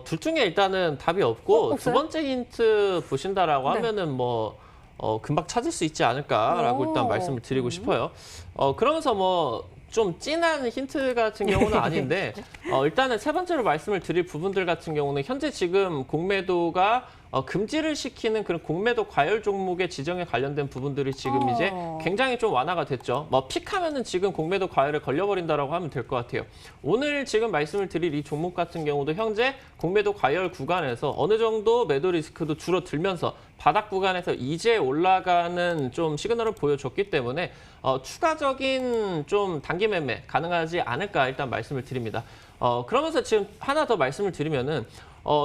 Speaker 2: 둘 중에 일단은 답이 없고
Speaker 1: 없어요?
Speaker 2: 두 번째 힌트 보신다라고
Speaker 1: 네.
Speaker 2: 하면은 뭐 금방 찾을 수 있지 않을까라고
Speaker 1: 오.
Speaker 2: 일단 말씀을 드리고 싶어요. 그러면서 뭐 좀 진한 힌트 같은 경우는 아닌데 일단은 세 번째로 말씀을 드릴 부분들 같은 경우는 현재 지금 공매도가 금지를 시키는 그런 공매도 과열 종목의 지정에 관련된 부분들이 지금 이제 굉장히 좀 완화가 됐죠. 뭐 픽하면은 지금 공매도 과열에 걸려버린다라고 하면 될 것 같아요. 오늘 지금 말씀을 드릴 이 종목 같은 경우도 현재 공매도 과열 구간에서 어느 정도 매도 리스크도 줄어들면서 바닥 구간에서 이제 올라가는 좀 시그널을 보여줬기 때문에 추가적인 좀 단기 매매 가능하지 않을까 일단 말씀을 드립니다. 그러면서 지금 하나 더 말씀을 드리면은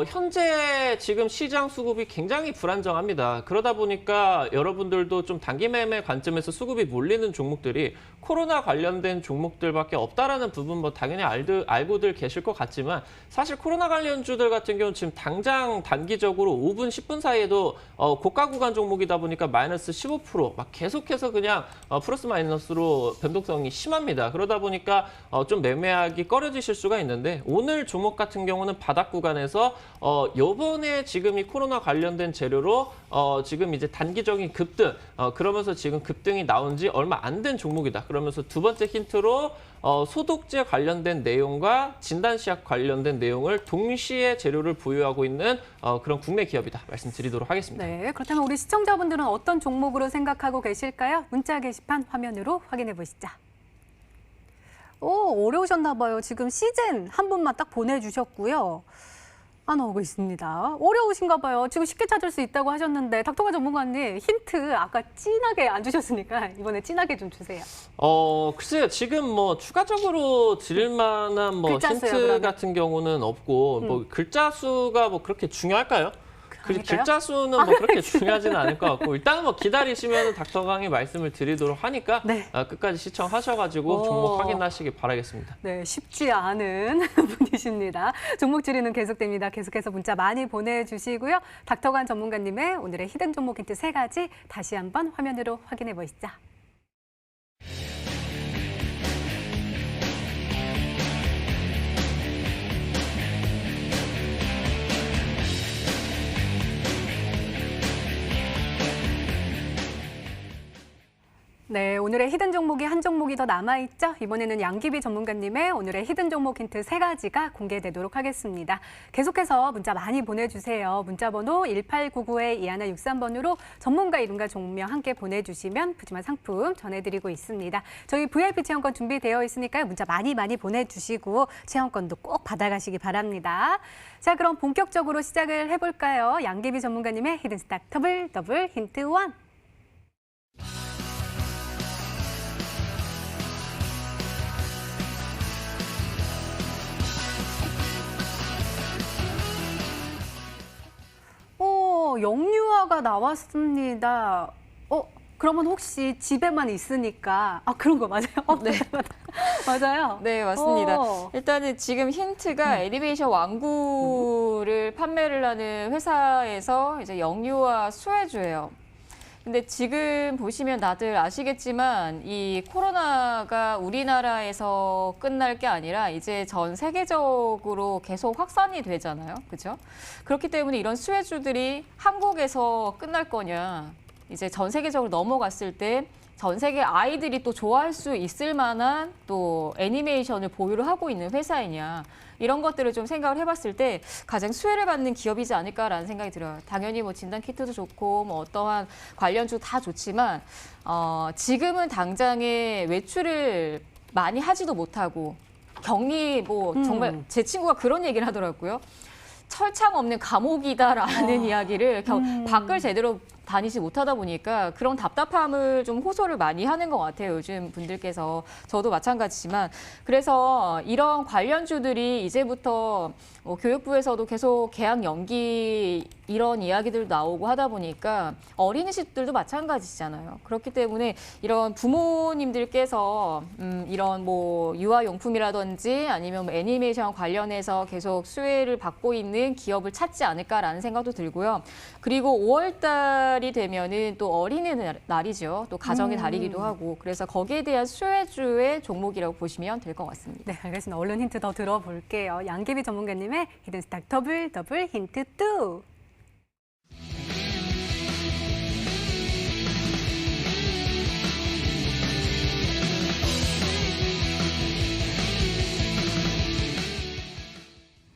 Speaker 2: 현재 지금 시장 수급이 굉장히 불안정합니다. 그러다 보니까 여러분들도 좀 단기 매매 관점에서 수급이 몰리는 종목들이 코로나 관련된 종목들밖에 없다라는 부분 뭐 당연히 알고들 계실 것 같지만 사실 코로나 관련주들 같은 경우는 지금 당장 단기적으로 5분, 10분 사이에도 고가 구간 종목이다 보니까 마이너스 15% 계속해서 그냥 플러스 마이너스로 변동성이 심합니다. 그러다 보니까 좀 매매하기 꺼려지실 수가 있는데 오늘 종목 같은 경우는 바닥 구간에서 요번에 지금 이 코로나 관련된 재료로 지금 이제 단기적인 급등 그러면서 지금 급등이 나온 지 얼마 안 된 종목이다. 그러면서 두 번째 힌트로 소독제 관련된 내용과 진단시약 관련된 내용을 동시에 재료를 보유하고 있는 그런 국내 기업이다. 말씀드리도록 하겠습니다.
Speaker 1: 네, 그렇다면 우리 시청자분들은 어떤 종목으로 생각하고 계실까요? 문자 게시판 화면으로 확인해 보시죠. 어려우셨나 봐요. 지금 시즌 한 분만 딱 보내주셨고요. 안 오고 있습니다. 어려우신가 봐요. 지금 쉽게 찾을 수 있다고 하셨는데 닥터관 전문가님 힌트 아까 진하게 안 주셨으니까 이번에 진하게 좀 주세요.
Speaker 2: 글쎄요. 지금 뭐 추가적으로 드릴 만한 뭐
Speaker 1: 글자 수요,
Speaker 2: 힌트
Speaker 1: 그러면?
Speaker 2: 같은 경우는 없고 뭐 글자 수가 뭐 그렇게 중요할까요?
Speaker 1: 아닐까요?
Speaker 2: 글자 수는 뭐 그렇게 중요하지는 않을 것 같고 일단은 뭐 기다리시면 닥터강이 말씀을 드리도록 하니까
Speaker 1: 네.
Speaker 2: 끝까지 시청하셔가지고 종목 확인하시길 바라겠습니다.
Speaker 1: 네, 쉽지 않은 분이십니다. 종목 줄이는 계속됩니다. 계속해서 문자 많이 보내주시고요. 닥터관 전문가님의 오늘의 히든 종목 힌트 3가지 다시 한번 화면으로 확인해 보시죠. 네, 오늘의 히든 종목이 한 종목이 더 남아있죠? 이번에는 양기비 전문가님의 오늘의 히든 종목 힌트 3가지가 공개되도록 하겠습니다. 계속해서 문자 많이 보내주세요. 문자번호 1899-2163번으로 전문가 이름과 종명 함께 보내주시면 푸짐한 상품 전해드리고 있습니다. 저희 VIP 체험권 준비되어 있으니까요. 문자 많이 보내주시고 체험권도 꼭 받아가시기 바랍니다. 자, 그럼 본격적으로 시작을 해볼까요? 양기비 전문가님의 히든스탁 더블 힌트 1. 영유아가 나왔습니다. 그러면 혹시 집에만 있으니까 그런 거 맞아요?
Speaker 3: 네.
Speaker 1: 맞아요.
Speaker 3: 네, 맞습니다. 일단은 지금 힌트가 엘리베이션 왕구를 판매를 하는 회사에서 이제 영유아 수혜주예요. 근데 지금 보시면 다들 아시겠지만 이 코로나가 우리나라에서 끝날 게 아니라 이제 전 세계적으로 계속 확산이 되잖아요. 그렇죠? 그렇기 때문에 이런 수혜주들이 한국에서 끝날 거냐, 이제 전 세계적으로 넘어갔을 때 전 세계 아이들이 또 좋아할 수 있을 만한 또 애니메이션을 보유를 하고 있는 회사이냐, 이런 것들을 좀 생각을 해봤을 때 가장 수혜를 받는 기업이지 않을까라는 생각이 들어요. 당연히 뭐 진단 키트도 좋고 뭐 어떠한 관련주 다 좋지만 지금은 당장에 외출을 많이 하지도 못하고 격리 뭐 정말 제 친구가 그런 얘기를 하더라고요. 철창 없는 감옥이다라는 이야기를 밖을 제대로 다니지 못하다 보니까 그런 답답함을 좀 호소를 많이 하는 것 같아요. 요즘 분들께서. 저도 마찬가지지만. 그래서 이런 관련주들이 이제부터 교육부에서도 계속 개학 연기 이런 이야기들 나오고 하다 보니까 어린이집들도 마찬가지잖아요. 그렇기 때문에 이런 부모님들께서 이런 뭐 유아용품이라든지 아니면 뭐 애니메이션 관련해서 계속 수혜를 받고 있는 기업을 찾지 않을까라는 생각도 들고요. 그리고 5월 달이 되면은 또 어린이날이죠. 또 가정의 달이기도 하고. 그래서 거기에 대한 수혜주의 종목이라고 보시면 될 것 같습니다.
Speaker 1: 네, 알겠습니다. 얼른 힌트 더 들어볼게요. 양계비 전문가님의 히든스탁 더블 힌트 2.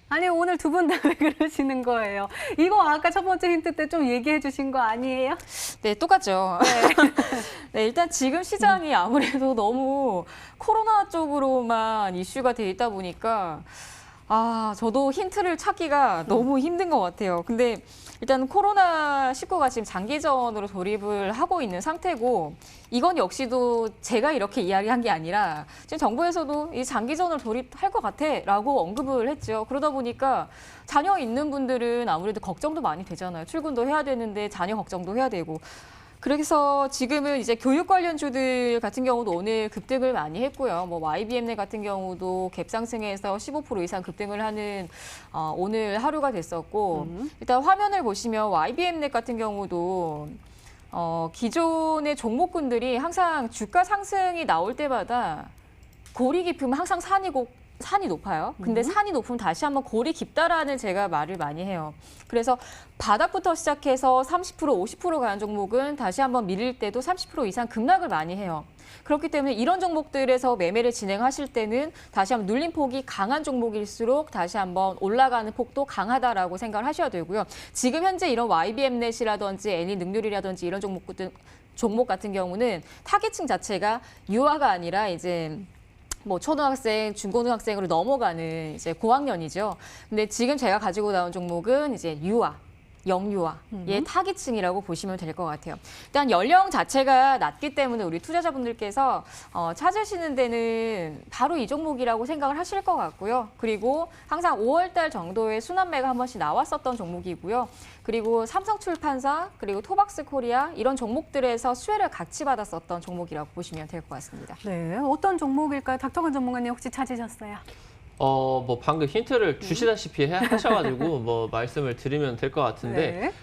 Speaker 1: 아니, 오늘 두 분 다 왜 그러시는 거예요? 이거 아까 첫 번째 힌트 때 좀 얘기해 주신 거 아니에요?
Speaker 3: 네, 똑같죠. 네, 일단 지금 시장이 아무래도 너무 코로나 쪽으로만 이슈가 돼 있다 보니까 저도 힌트를 찾기가 너무 힘든 것 같아요. 근데 일단 코로나19가 지금 장기전으로 돌입을 하고 있는 상태고, 이건 역시도 제가 이렇게 이야기한 게 아니라 지금 정부에서도 이 장기전을 돌입할 것 같아라고 언급을 했죠. 그러다 보니까 자녀 있는 분들은 아무래도 걱정도 많이 되잖아요. 출근도 해야 되는데 자녀 걱정도 해야 되고. 그래서 지금은 이제 교육 관련주들 같은 경우도 오늘 급등을 많이 했고요. 뭐 YBMnet 같은 경우도 갭 상승해서 15% 이상 급등을 하는 오늘 하루가 됐었고, 일단 화면을 보시면 YBMnet 같은 경우도 기존의 종목군들이 항상 주가 상승이 나올 때마다 골이 깊으면 항상 산이 높아요. 근데 산이 높으면 다시 한번 골이 깊다라는 제가 말을 많이 해요. 그래서 바닥부터 시작해서 30%, 50% 가는 종목은 다시 한번 밀릴 때도 30% 이상 급락을 많이 해요. 그렇기 때문에 이런 종목들에서 매매를 진행하실 때는 다시 한번 눌림폭이 강한 종목일수록 다시 한번 올라가는 폭도 강하다라고 생각을 하셔야 되고요. 지금 현재 이런 YBM넷이라든지 애니능률이라든지 이런 종목 같은 경우는 타겟층 자체가 유아가 아니라 이제 뭐 초등학생, 중고등학생으로 넘어가는 이제 고학년이죠. 근데 지금 제가 가지고 나온 종목은 이제 유아, 영유아의 타깃층이라고 보시면 될 것 같아요. 일단 연령 자체가 낮기 때문에 우리 투자자분들께서 찾으시는 데는 바로 이 종목이라고 생각을 하실 것 같고요. 그리고 항상 5월 달 정도에 순환매가 한 번씩 나왔었던 종목이고요. 그리고 삼성출판사, 그리고 토박스 코리아 이런 종목들에서 수혜를 같이 받았었던 종목이라고 보시면 될 것 같습니다.
Speaker 1: 네, 어떤 종목일까요? 닥터건 전문가님 혹시 찾으셨어요?
Speaker 2: 뭐 방금 힌트를 주시다시피 하셔가지고 뭐 말씀을 드리면 될 것 같은데,
Speaker 1: 네.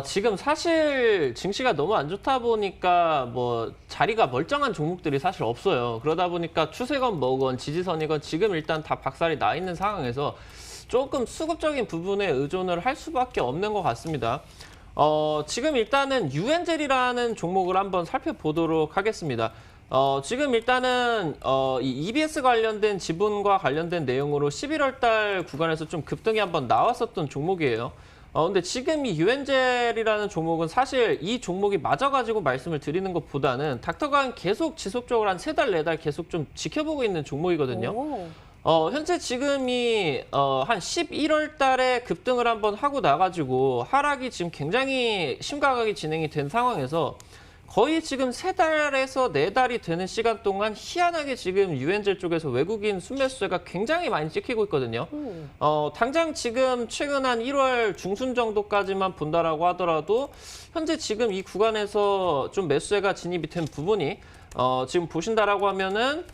Speaker 2: 지금 사실 증시가 너무 안 좋다 보니까 뭐 자리가 멀쩡한 종목들이 사실 없어요. 그러다 보니까 추세건 뭐건 지지선이건 지금 일단 다 박살이 나 있는 상황에서 조금 수급적인 부분에 의존을 할 수밖에 없는 것 같습니다. 지금 일단은 유엔젤이라는 종목을 한번 살펴보도록 하겠습니다. 지금 일단은 이 EBS 관련된 지분과 관련된 내용으로 11월 달 구간에서 좀 급등이 한번 나왔었던 종목이에요. 근데 지금 이 유엔젤이라는 종목은 사실 이 종목이 맞아가지고 말씀을 드리는 것보다는 닥터가 계속 지속적으로 한 3달, 4달 계속 좀 지켜보고 있는 종목이거든요. 현재 지금이 한 11월 달에 급등을 한번 하고 나가지고 하락이 지금 굉장히 심각하게 진행이 된 상황에서 거의 지금 3달에서 4달이 되는 시간 동안 희한하게 지금 유엔젤 쪽에서 외국인 순매수세가 굉장히 많이 찍히고 있거든요. 당장 지금 최근 한 1월 중순 정도까지만 본다라고 하더라도 현재 지금 이 구간에서 좀 매수세가 진입이 된 부분이 지금 보신다라고 하면은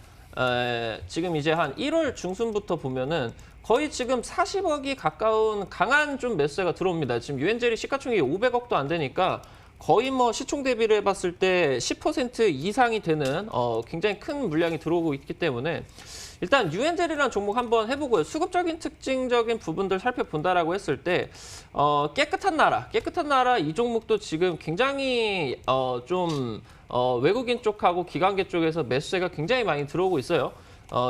Speaker 2: 지금 이제 한 1월 중순부터 보면은 거의 지금 40억이 가까운 강한 좀 매수세가 들어옵니다. 지금 유엔젤이 시가총액이 500억도 안 되니까 거의 뭐 시총 대비를 해봤을 때 10% 이상이 되는 굉장히 큰 물량이 들어오고 있기 때문에 일단 유엔젤이라는 종목 한번 해보고요. 수급적인 특징적인 부분들 살펴본다라고 했을 때 깨끗한 나라 이 종목도 지금 굉장히 외국인 쪽하고 기관계 쪽에서 매수세가 굉장히 많이 들어오고 있어요.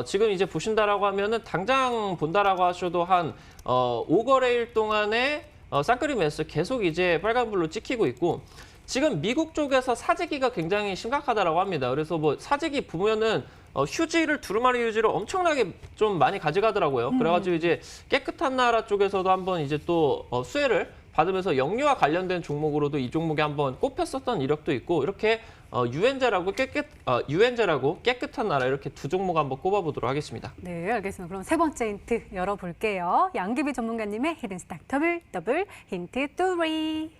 Speaker 2: 지금 이제 보신다라고 하면은 당장 본다라고 하셔도 한 5거래일 동안에 쌍끌이 매수 계속 이제 빨간불로 찍히고 있고 지금 미국 쪽에서 사재기가 굉장히 심각하다라고 합니다. 그래서 뭐 사재기 보면은 휴지를 두루마리 휴지를 엄청나게 좀 많이 가져가더라고요. 그래가지고 이제 깨끗한 나라 쪽에서도 한번 이제 또 수혜를 받으면서 역류와 관련된 종목으로도 이 종목이 한번 꼽혔었던 이력도 있고 이렇게 유엔젤하고 깨끗한 나라 이렇게 두 종목 한번 꼽아보도록 하겠습니다.
Speaker 1: 네, 알겠습니다. 그럼 세 번째 힌트 열어볼게요. 양기비 전문가님의 히든스탁 더블 힌트 3.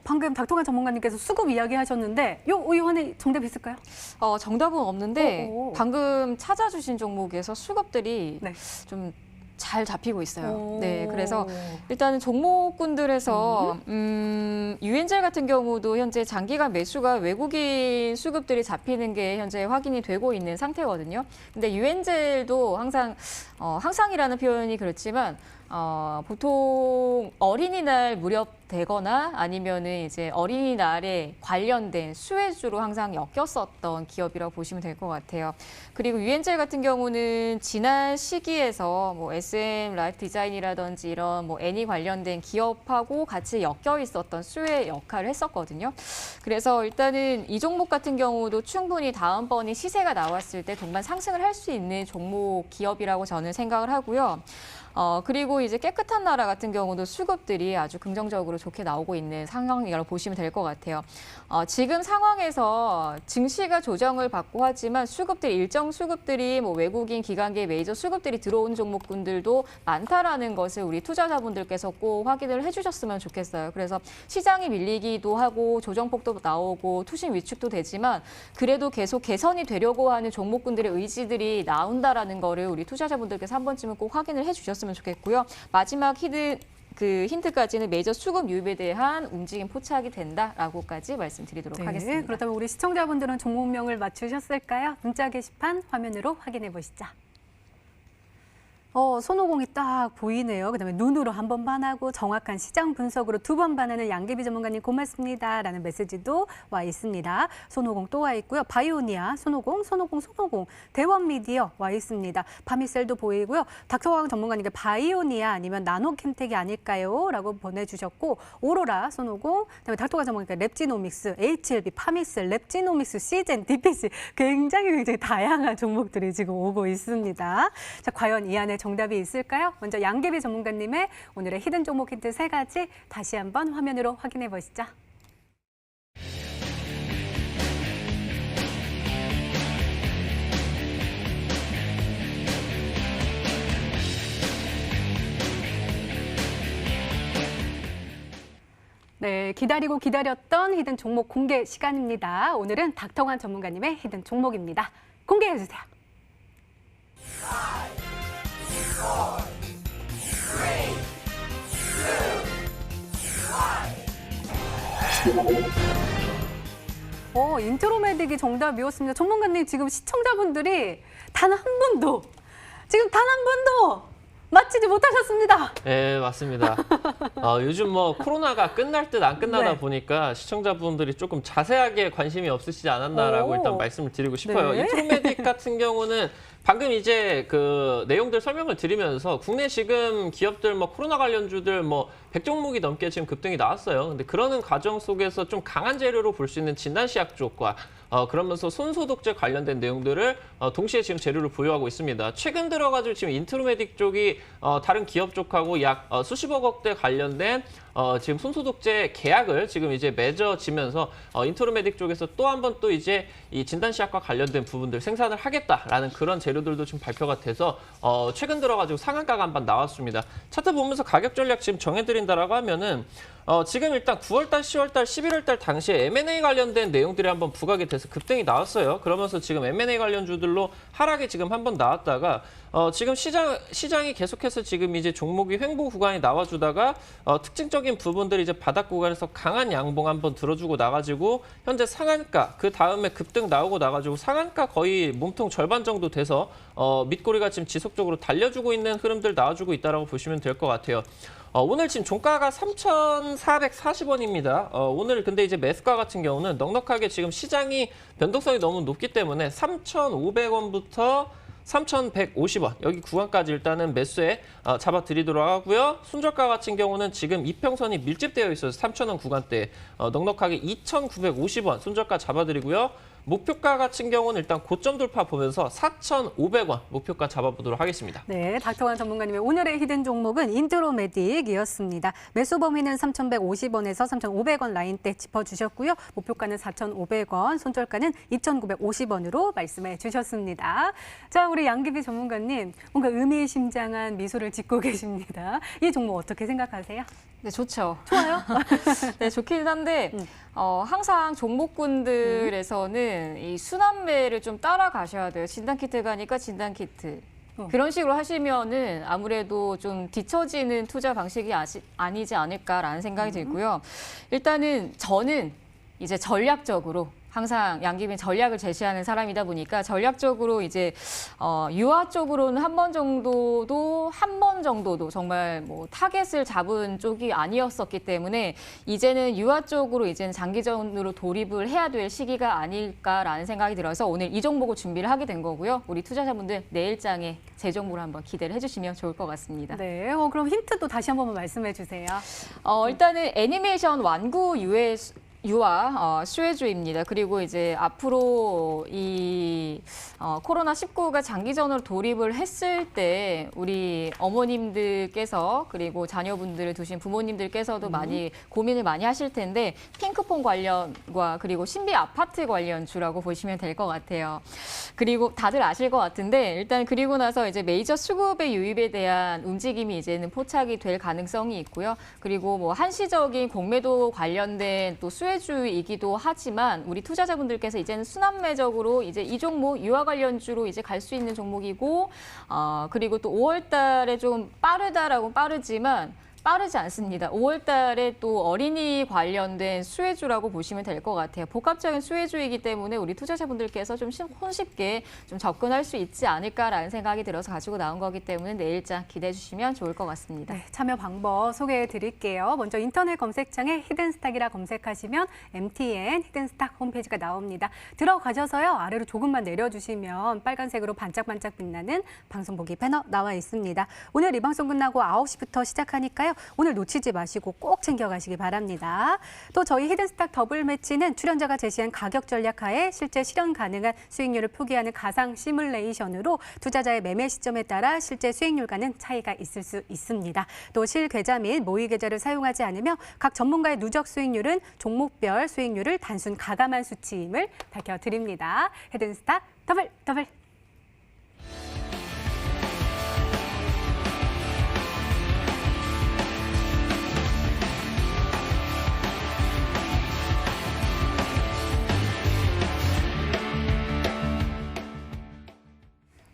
Speaker 1: 방금 닥터관 전문가님께서 수급 이야기하셨는데 이 안에 정답 있을까요?
Speaker 3: 정답은 없는데
Speaker 1: 오.
Speaker 3: 방금 찾아주신 종목에서 수급들이
Speaker 1: 네.
Speaker 3: 좀 잘 잡히고 있어요.
Speaker 1: 오.
Speaker 3: 네, 그래서 일단은 종목군들에서 유엔젤 같은 경우도 현재 장기간 매수가 외국인 수급들이 잡히는 게 현재 확인이 되고 있는 상태거든요. 근데 유엔젤도 항상이라는 표현이 그렇지만 보통 어린이날 무렵 되거나 아니면은 이제 어린이날에 관련된 수혜주로 항상 엮였었던 기업이라고 보시면 될 것 같아요. 그리고 유엔젤 같은 경우는 지난 시기에서 뭐 SM 라이프 디자인이라든지 이런 뭐 애니 관련된 기업하고 같이 엮여 있었던 수혜 역할을 했었거든요. 그래서 일단은 이 종목 같은 경우도 충분히 다음번에 시세가 나왔을 때 동반 상승을 할 수 있는 종목 기업이라고 저는 생각을 하고요. 그리고 이제 깨끗한 나라 같은 경우도 수급들이 아주 긍정적으로 좋게 나오고 있는 상황이라고 보시면 될 것 같아요. 지금 상황에서 증시가 조정을 받고 하지만 일정 수급들이 뭐 외국인 기관계 메이저 수급들이 들어오는 종목군들도 많다라는 것을 우리 투자자분들께서 꼭 확인을 해주셨으면 좋겠어요. 그래서 시장이 밀리기도 하고 조정폭도 나오고 투심 위축도 되지만 그래도 계속 개선이 되려고 하는 종목군들의 의지들이 나온다라는 거를 우리 투자자분들께서 한 번쯤은 꼭 확인을 해주셨으면 좋겠고요. 마지막 힌트까지는 메이저 수급 유입에 대한 움직임 포착이 된다라고까지 말씀드리도록 하겠습니다.
Speaker 1: 그렇다면 우리 시청자분들은 종목명을 맞추셨을까요? 문자 게시판 화면으로 확인해 보시죠. 손오공이 딱 보이네요. 그다음에 눈으로 한 번 반하고 정확한 시장 분석으로 2번 반하는 양기비 전문가님 고맙습니다. 라는 메시지도 와 있습니다. 손오공 또 와 있고요. 바이오니아, 손오공, 대원미디어 와 있습니다. 바미셀도 보이고요. 닥터광 전문가님께 바이오니아 아니면 나노캠텍이 아닐까요? 라고 보내주셨고 오로라, 손오공, 그다음에 닥터광 전문가님께 랩지노믹스, HLB, 파미셀, 랩지노믹스, 시젠, DPC 굉장히 다양한 종목들이 지금 오고 있습니다. 자, 과연 이 안에 정답이 있을까요? 먼저 양기비 전문가님의 오늘의 히든 종목 힌트 3가지 다시 한번 화면으로 확인해 보시죠. 네, 기다리고 기다렸던 히든 종목 공개 시간입니다. 오늘은 닥터관 전문가님의 히든 종목입니다. 공개해 주세요. 인트로메딕이 정답이었습니다. 전문가님, 지금 시청자분들이 단 한 분도 맞히지 못하셨습니다.
Speaker 2: 네, 맞습니다. 요즘 뭐 코로나가 끝날 듯 안 끝나다
Speaker 1: 네.
Speaker 2: 보니까 시청자분들이 조금 자세하게 관심이 없으시지 않았나라고 일단 말씀을 드리고 싶어요.
Speaker 1: 네.
Speaker 2: 인트로메딕 같은 경우는 방금 이제 그 내용들 설명을 드리면서 국내 지금 기업들 뭐 코로나 관련주들 뭐 100종목이 넘게 지금 급등이 나왔어요. 근데 그러는 과정 속에서 좀 강한 재료로 볼 수 있는 진단시약 쪽과 그러면서 손소독제 관련된 내용들을 동시에 지금 재료를 보유하고 있습니다. 최근 들어가지고 지금 인트로메딕 쪽이 다른 기업 쪽하고 약 수십억 원대 관련된 지금 손소독제 계약을 지금 이제 맺어지면서 인트로메딕 쪽에서 또 한 번 또 이제 이 진단시약과 관련된 부분들 생산을 하겠다라는 그런 재료들도 지금 발표가 돼서 최근 들어가지고 상한가가 한 번 나왔습니다. 차트 보면서 가격 전략 지금 정해드린다라고 하면은 지금 일단 9월달, 10월달, 11월달 당시에 M&A 관련된 내용들이 한번 부각이 돼서 급등이 나왔어요. 그러면서 지금 M&A 관련주들로 하락이 지금 한번 나왔다가 지금 시장이 계속해서 지금 이제 종목이 횡보 구간이 나와주다가 특징적인 부분들이 이제 바닥 구간에서 강한 양봉 한번 들어주고 나가지고 현재 상한가 그 다음에 급등 나오고 나가지고 상한가 거의 몸통 절반 정도 돼서 밑꼬리가 지금 지속적으로 달려주고 있는 흐름들 나와주고 있다라고 보시면 될 것 같아요. 오늘 지금 종가가 3,440원입니다. 오늘 근데 이제 매수가 같은 경우는 넉넉하게 지금 시장이 변동성이 너무 높기 때문에 3,500원부터 3,150원 여기 구간까지 일단은 매수에 잡아드리도록 하고요. 손절가 같은 경우는 지금 이평선이 밀집되어 있어서 3,000원 구간대 넉넉하게 2,950원 손절가 잡아드리고요. 목표가 같은 경우는 일단 고점 돌파 보면서 4,500원 목표가 잡아보도록 하겠습니다.
Speaker 1: 네, 닥터완 전문가님의 오늘의 히든 종목은 인트로메딕이었습니다. 매수 범위는 3,150원에서 3,500원 라인대 짚어주셨고요. 목표가는 4,500원, 손절가는 2,950원으로 말씀해 주셨습니다. 자, 우리 양기비 전문가님, 뭔가 의미심장한 미소를 짓고 계십니다. 이 종목 어떻게 생각하세요?
Speaker 3: 네, 좋죠.
Speaker 1: 좋아요?
Speaker 3: 네, 좋긴 한데 항상 종목군들에서는 이 순환매를 좀 따라가셔야 돼요. 진단키트 가니까 진단키트. 그런 식으로 하시면은 아무래도 좀 뒤처지는 투자 방식이 아니지 않을까라는 생각이 들고요. 일단은 저는 이제 전략적으로 항상 양기빈 전략을 제시하는 사람이다 보니까 전략적으로 이제 유아 쪽으로는 한 번 정도도 정말 뭐 타겟을 잡은 쪽이 아니었었기 때문에 이제는 유아 쪽으로 이제는 장기전으로 돌입을 해야 될 시기가 아닐까라는 생각이 들어서 오늘 이 종목을 준비를 하게 된 거고요. 우리 투자자분들 내일장에 제 종목을 한번 기대를 해주시면 좋을 것 같습니다.
Speaker 1: 네, 그럼 힌트도 다시 한 번만 말씀해 주세요.
Speaker 3: 일단은 애니메이션 완구 유아 수혜주입니다. 그리고 이제 앞으로 이 코로나19가 장기전으로 돌입을 했을 때 우리 어머님들께서 그리고 자녀분들을 두신 부모님들께서도 많이 고민을 많이 하실 텐데 핑크퐁 관련과 그리고 신비 아파트 관련주라고 보시면 될 것 같아요. 그리고 다들 아실 것 같은데 일단 그리고 나서 이제 메이저 수급의 유입에 대한 움직임이 이제는 포착이 될 가능성이 있고요. 그리고 뭐 한시적인 공매도 관련된 또 수혜주이기도 하지만 우리 투자자분들께서 이제는 순환매적으로 이제 이 종목 유아 관련주로 이제 갈 수 있는 종목이고 그리고 또 5월 달에 좀 빠르지만 빠르지 않습니다. 5월 달에 또 어린이 관련된 수혜주라고 보시면 될 것 같아요. 복합적인 수혜주이기 때문에 우리 투자자분들께서 좀 손쉽게 좀 접근할 수 있지 않을까라는 생각이 들어서 가지고 나온 거기 때문에 내일장 기대해 주시면 좋을 것 같습니다.
Speaker 1: 네, 참여 방법 소개해 드릴게요. 먼저 인터넷 검색창에 히든스탁이라 검색하시면 MTN 히든스탁 홈페이지가 나옵니다. 들어가셔서요. 아래로 조금만 내려주시면 빨간색으로 반짝반짝 빛나는 방송 보기 패널 나와 있습니다. 오늘 이 방송 끝나고 9시부터 시작하니까요. 오늘 놓치지 마시고 꼭 챙겨가시기 바랍니다. 또 저희 히든스탁 더블 매치는 출연자가 제시한 가격 전략 하에 실제 실현 가능한 수익률을 표기하는 가상 시뮬레이션으로 투자자의 매매 시점에 따라 실제 수익률과는 차이가 있을 수 있습니다. 또 실계좌 및 모의 계좌를 사용하지 않으며 각 전문가의 누적 수익률은 종목별 수익률을 단순 가감한 수치임을 밝혀드립니다. 히든스탁 더블.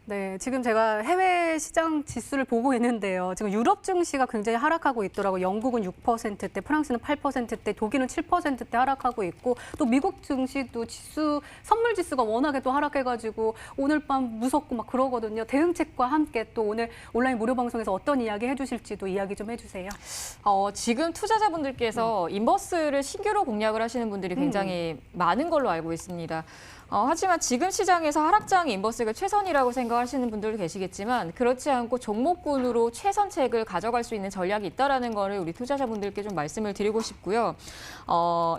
Speaker 1: 네, 지금 제가 해외 시장 지수를 보고 있는데요. 지금 유럽 증시가 굉장히 하락하고 있더라고요. 영국은 6%대, 프랑스는 8%대, 독일은 7%대 하락하고 있고 또 미국 증시도 선물 지수가 워낙에 또 하락해가지고 오늘 밤 무섭고 막 그러거든요. 대응책과 함께 또 오늘 온라인 무료 방송에서 어떤 이야기 해주실지도 이야기 좀 해주세요.
Speaker 3: 지금 투자자분들께서 인버스를 신규로 공략을 하시는 분들이 굉장히 많은 걸로 알고 있습니다. 하지만 지금 시장에서 하락장 인버스가 최선이라고 생각하시는 분들도 계시겠지만 그렇지 않고 종목군으로 최선책을 가져갈 수 있는 전략이 있다라는 거를 우리 투자자분들께 좀 말씀을 드리고 싶고요.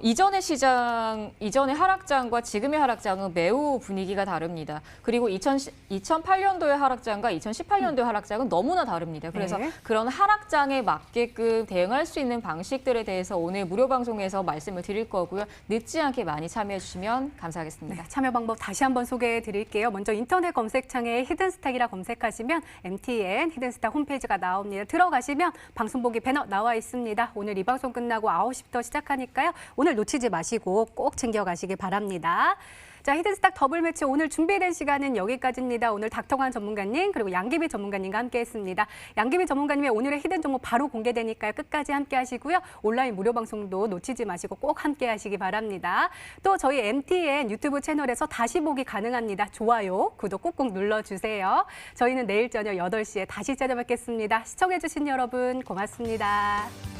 Speaker 3: 이전의 하락장과 지금의 하락장은 매우 분위기가 다릅니다. 그리고 2008년도의 하락장과 2018년도의 하락장은 너무나 다릅니다. 그래서
Speaker 1: 네.
Speaker 3: 그런 하락장에 맞게끔 대응할 수 있는 방식들에 대해서 오늘 무료 방송에서 말씀을 드릴 거고요. 늦지 않게 많이 참여해 주시면 감사하겠습니다.
Speaker 1: 네, 참여 참여 방법 다시 한번 소개해 드릴게요. 먼저 인터넷 검색창에 히든스탁이라 검색하시면 MTN 히든스탁 홈페이지가 나옵니다. 들어가시면 방송 보기 배너 나와 있습니다. 오늘 이 방송 끝나고 9시부터 시작하니까요. 오늘 놓치지 마시고 꼭 챙겨가시기 바랍니다. 자, 히든스탁 더블 매치 오늘 준비된 시간은 여기까지입니다. 오늘 닥터관 전문가님 그리고 양기비 전문가님과 함께했습니다. 양기비 전문가님의 오늘의 히든 정보 바로 공개되니까요. 끝까지 함께하시고요. 온라인 무료 방송도 놓치지 마시고 꼭 함께하시기 바랍니다. 또 저희 MTN 유튜브 채널에서 다시 보기 가능합니다. 좋아요, 구독 꾹꾹 눌러주세요. 저희는 내일 저녁 8시에 다시 찾아뵙겠습니다. 시청해주신 여러분 고맙습니다.